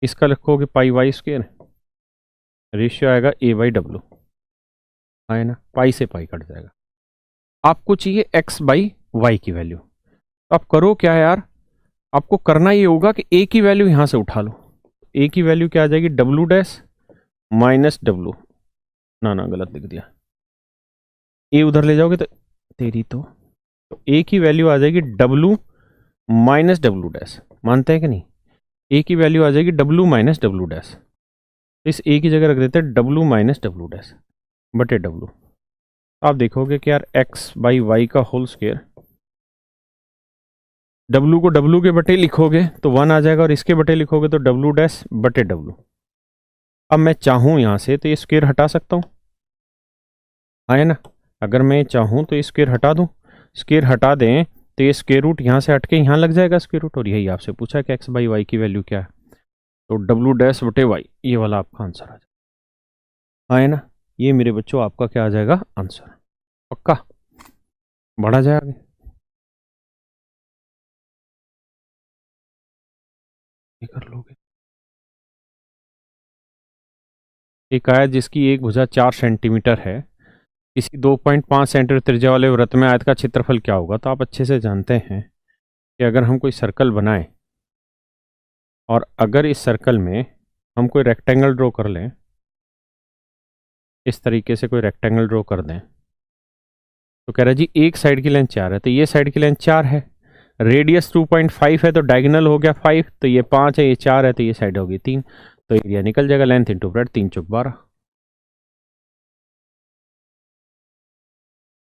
इसका लिखोगे पाई वाई स्क्वायर, रेशियो आएगा a बाई डब्लू। है ना, पाई से पाई कट जाएगा। आपको चाहिए एक्स बाई वाई की वैल्यू, तो आप करो क्या यार, आपको करना ये होगा कि ए की वैल्यू यहां से उठा लो। ए की वैल्यू क्या आ जाएगी, डब्लू डैश माइनस डब्लू, ना गलत लिख दिया, ए उधर ले जाओगे तो तेरी तो ए की वैल्यू आ जाएगी डब्लू माइनस डब्लू डैश, मानते हैं कि नहीं, ए की वैल्यू आ जाएगी डब्लू माइनस डब्लू डैश, इस ए की जगह रख देते हैं डब्लू माइनस डब्लू डैश बटे डब्लू। आप देखोगे कि यार एक्स बाई वाई का होल स्क्वायर, डब्लू को डब्लू के बटे लिखोगे तो 1 आ जाएगा, और इसके बटे लिखोगे तो डब्लू डैश बटे डब्लू। अब मैं चाहूं यहां से तो ये स्क्वायर हटा सकता हूं, है ना, अगर मैं चाहूं तो ये स्क्वायर हटा दूं, स्क्वायर हटा दें तो ये स्क्वायर रूट यहां से हट के यहां लग जाएगा स्क्वायर रूट, और यही आपसे पूछा कि एक्स बाई वाई की वैल्यू क्या है, तो डब्लू डैश बटे वाई, ये वाला आपका आंसर आ जाएगा, है ना। ये मेरे बच्चों आपका क्या आ जाएगा आंसर, पक्का बढ़ा जाए आगे, ये कर लोगे। एक आयत जिसकी एक भुजा 4 सेंटीमीटर है, किसी 2.5 सेंटीमीटर त्रिज्या वाले वृत्त में आयत का क्षेत्रफल क्या होगा। तो आप अच्छे से जानते हैं कि अगर हम कोई सर्कल बनाएं और अगर इस सर्कल में हम कोई रेक्टेंगल ड्रॉ कर लें, इस तरीके से कोई रेक्टेंगल ड्रॉ कर दें, तो कह रहा है जी एक साइड की लेंथ 4 है, तो ये साइड की लेंथ 4 है, रेडियस 2.5 है, तो डायगोनल हो गया 5, तो ये 5 है, ये 4 है, तो ये साइड होगी 3, तो एरिया निकल जाएगा, लेंथ इंटू ब्रेड 3 चौक 12।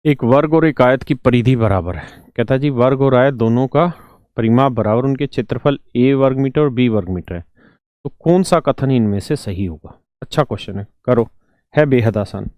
एक वर्ग और एक आयत की परिधि बराबर है, कहता है जी वर्ग और आयत दोनों का परिमाप बराबर, उनके क्षेत्रफल a वर्ग मीटर और b वर्ग मीटर है, तो कौन सा कथन इनमें से सही होगा। अच्छा क्वेश्चन है, करो, है बेहद आसान।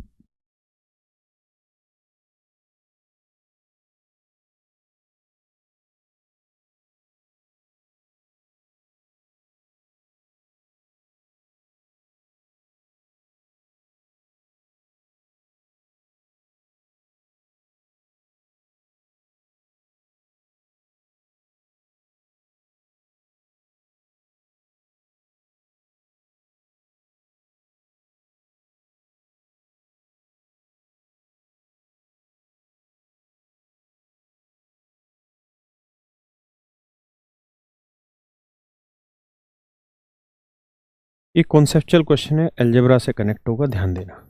ये कॉन्सेप्चुअल क्वेश्चन है, अलजेब्रा से कनेक्ट होगा, ध्यान देना।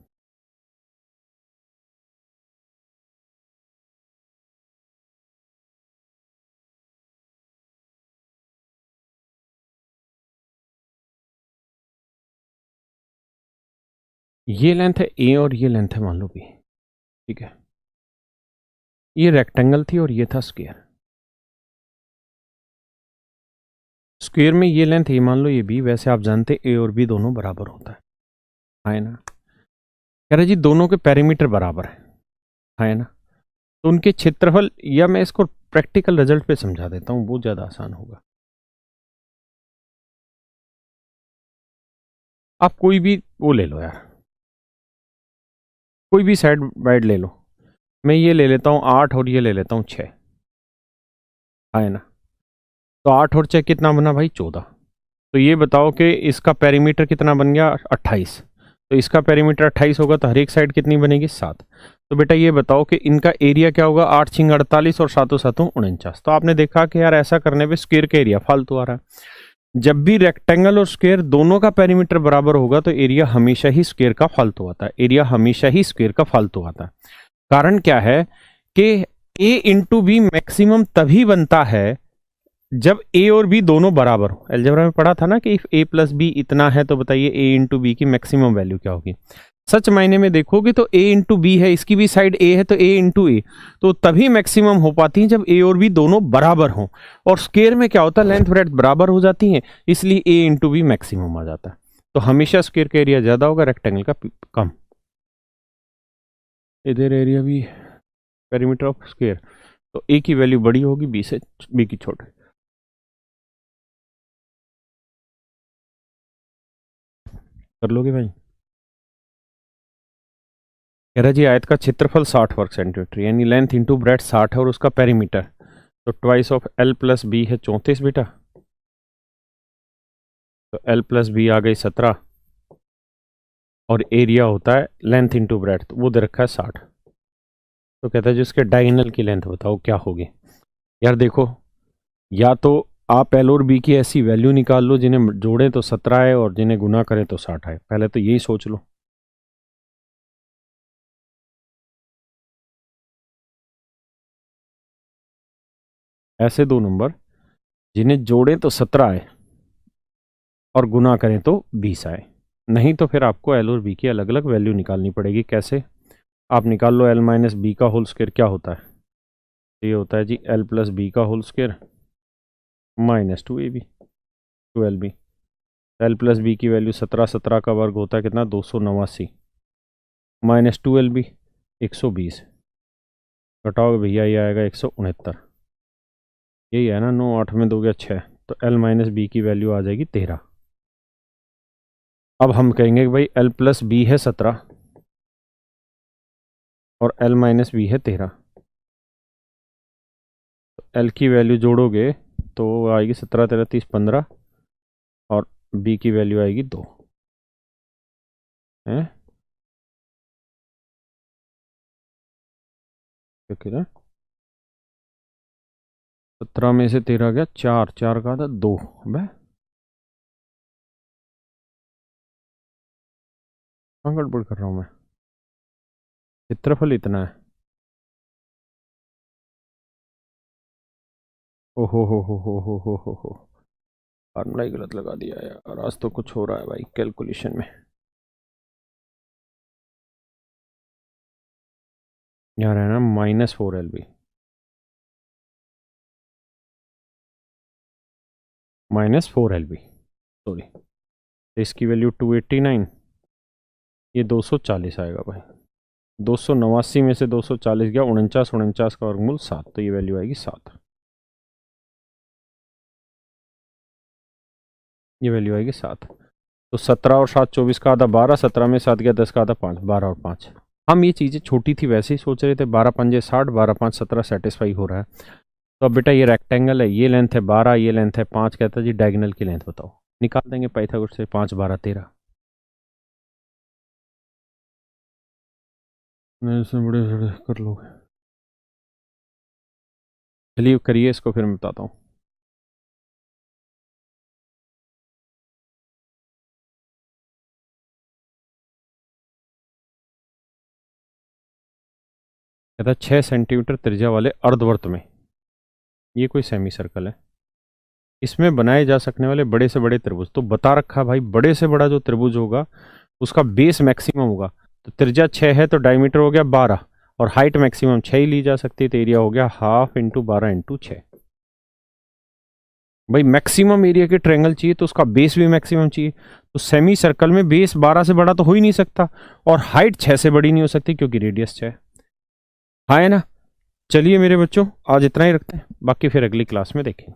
ये लेंथ है a और ये लेंथ है मान लो b, ठीक है, ये रेक्टेंगल थी और ये था स्क्वायर, स्क्वायर में ये लेंथ a मान लो, ये b, वैसे आप जानते a और b दोनों बराबर होता है ना, कह रहे जी दोनों के पेरीमीटर बराबर है ना, तो उनके क्षेत्रफल, या मैं इसको प्रैक्टिकल रिजल्ट पे समझा देता हूं, वो ज्यादा आसान होगा। आप कोई भी वो ले लो यार, कोई भी साइड वाइड ले लो, मैं ये ले लेता हूँ 8 और ये ले लेता हूँ 6, है ना, तो 8 और 6 कितना बना भाई 14, तो ये बताओ कि इसका पेरीमीटर कितना बन गया 28, तो इसका पेरीमीटर 28 होगा, तो हर एक साइड कितनी बनेगी 7, तो बेटा ये बताओ कि इनका एरिया क्या होगा, 8 छिंग 48 और 7 7 49। तो आपने देखा कि यार ऐसा करने पे स्क्वायर का एरिया फालतू आ रहा है, जब भी रेक्टेंगल और स्क्वायर दोनों का पेरीमीटर बराबर होगा तो एरिया हमेशा ही स्क्वायर का फालतू आता है, एरिया हमेशा ही स्क्वायर का फालतू आता है। कारण क्या है कि a इंटू बी मैक्सिमम तभी बनता है जब a और b दोनों बराबर हो। अलजेब्रा में पढ़ा था ना कि इफ a प्लस बी इतना है तो बताइए a इंटू बी की मैक्सिमम वैल्यू क्या होगी। सच मायने में देखोगे तो a इंटू बी है, इसकी भी साइड a है, तो a इंटू ए, तो तभी मैक्सिमम हो पाती है जब a और b दोनों बराबर हों, और स्क्वायर में क्या होता है लेंथ ब्रेड्थ बराबर हो जाती है, इसलिए a इंटू बी मैक्सिमम आ जाता है। तो हमेशा स्क्वायर का एरिया ज्यादा होगा, रेक्टेंगल का कम। इधर एरिया भी पेरीमीटर ऑफ स्क्वायर, तो a की वैल्यू बड़ी होगी b से, b की छोटी। कर लोगे भाई। कह रहा जी आयत का क्षेत्रफल 60 वर्ग सेंटीमीटर, यानी लेंथ इंटू ब्रेड 60 है और उसका पेरीमीटर, तो twice of L plus B है 34 बेटा, तो एल प्लस बी आ गई 17, और एरिया होता है लेंथ इंटू ब्रेड्थ, वो दे रखा है 60। तो कहता है जिसके डायगोनल की लेंथ बताओ क्या होगी। यार देखो, या तो आप एल और बी की ऐसी वैल्यू निकाल लो जिन्हें जोड़ें तो 17 है और जिन्हें गुना करें तो 60 है, पहले तो यही सोच लो। ऐसे दो नंबर जिन्हें जोड़ें तो 17 आए और गुना करें तो 20 आए। नहीं तो फिर आपको एल और बी की अलग अलग वैल्यू निकालनी पड़ेगी। कैसे? आप निकाल लो एल माइनस बी का होल स्क्वायर क्या होता है। ये होता है जी एल प्लस बी का whole square minus 2ab 12b। L plus B की वैल्यू 17, 17 का वर्ग होता है कितना 289 माइनस 12b 120, घटाओगे भैया ये आएगा 169। यही है ना, 9 8 में 2 गया 6, तो एल माइनस बी की वैल्यू आ जाएगी 13। अब हम कहेंगे कि भाई एल प्लस बी है 17 और एल माइनस बी है 13, तो एल की वैल्यू जोड़ोगे तो आएगी 17 13 30 15 और बी की वैल्यू आएगी 2 है। क्या 17 में से 13 गया 4, 4 का था 2। कहाँ गड़बड़ कर रहा हूँ मैं? क्षेत्रफल इतना है। ओहो हो, फार्मूला ही गलत लगा दिया यार, आज तो कुछ हो रहा है भाई कैलकुलेशन में। यहाँ है ना -4LB, -4LB सॉरी। तो इसकी वैल्यू 289, ये 240 आएगा भाई। 289 में से 240 गया 49, 49 का वर्गमूल 7, तो ये वैल्यू आएगी 7। ये वैल्यू आएगी 7। तो 17 और 7 24 का आधा 12, 17 में 7 गया 10 का आधा 5, 12 और 5। हम ये चीज़ें छोटी थी वैसे ही सोच रहे थे, 12 पंजे 60, 12 5 17 सेटिस्फाई हो रहा है। तो अब बेटा ये रेक्टेंगल है, ये लेंथ है 12, ये लेंथ है 5, कहता है जी डायगोनल की लेंथ बताओ। निकाल देंगे पाइथागोरस से, 5 12 13। मेरे से बड़े बड़े कर लोगे। चलिए करिए इसको, फिर मैं बताता हूँ। कहता है 6 सेंटीमीटर त्रिज्या वाले अर्धवर्त में, ये कोई सेमी सर्कल है, इसमें बनाए जा सकने वाले बड़े से बड़े त्रिभुज। तो बता रखा भाई बड़े से बड़ा जो त्रिभुज होगा उसका बेस मैक्सिमम होगा। तो त्रिज्या 6 है तो डायमीटर हो गया 12 और हाइट मैक्सिमम 6 ही ली जा सकती है, तो एरिया हो गया हाफ इंटू 12 इंटू 6। भाई मैक्सिमम एरिया के ट्रायंगल चाहिए तो उसका बेस भी मैक्सिमम चाहिए। तो सेमी सर्कल में बेस 12 से बड़ा तो हो ही नहीं सकता और हाइट 6 से बड़ी नहीं हो सकती क्योंकि रेडियस 6। हाँ है ना। चलिए मेरे बच्चों आज इतना ही रखते हैं, बाकी फिर अगली क्लास में देखेंगे।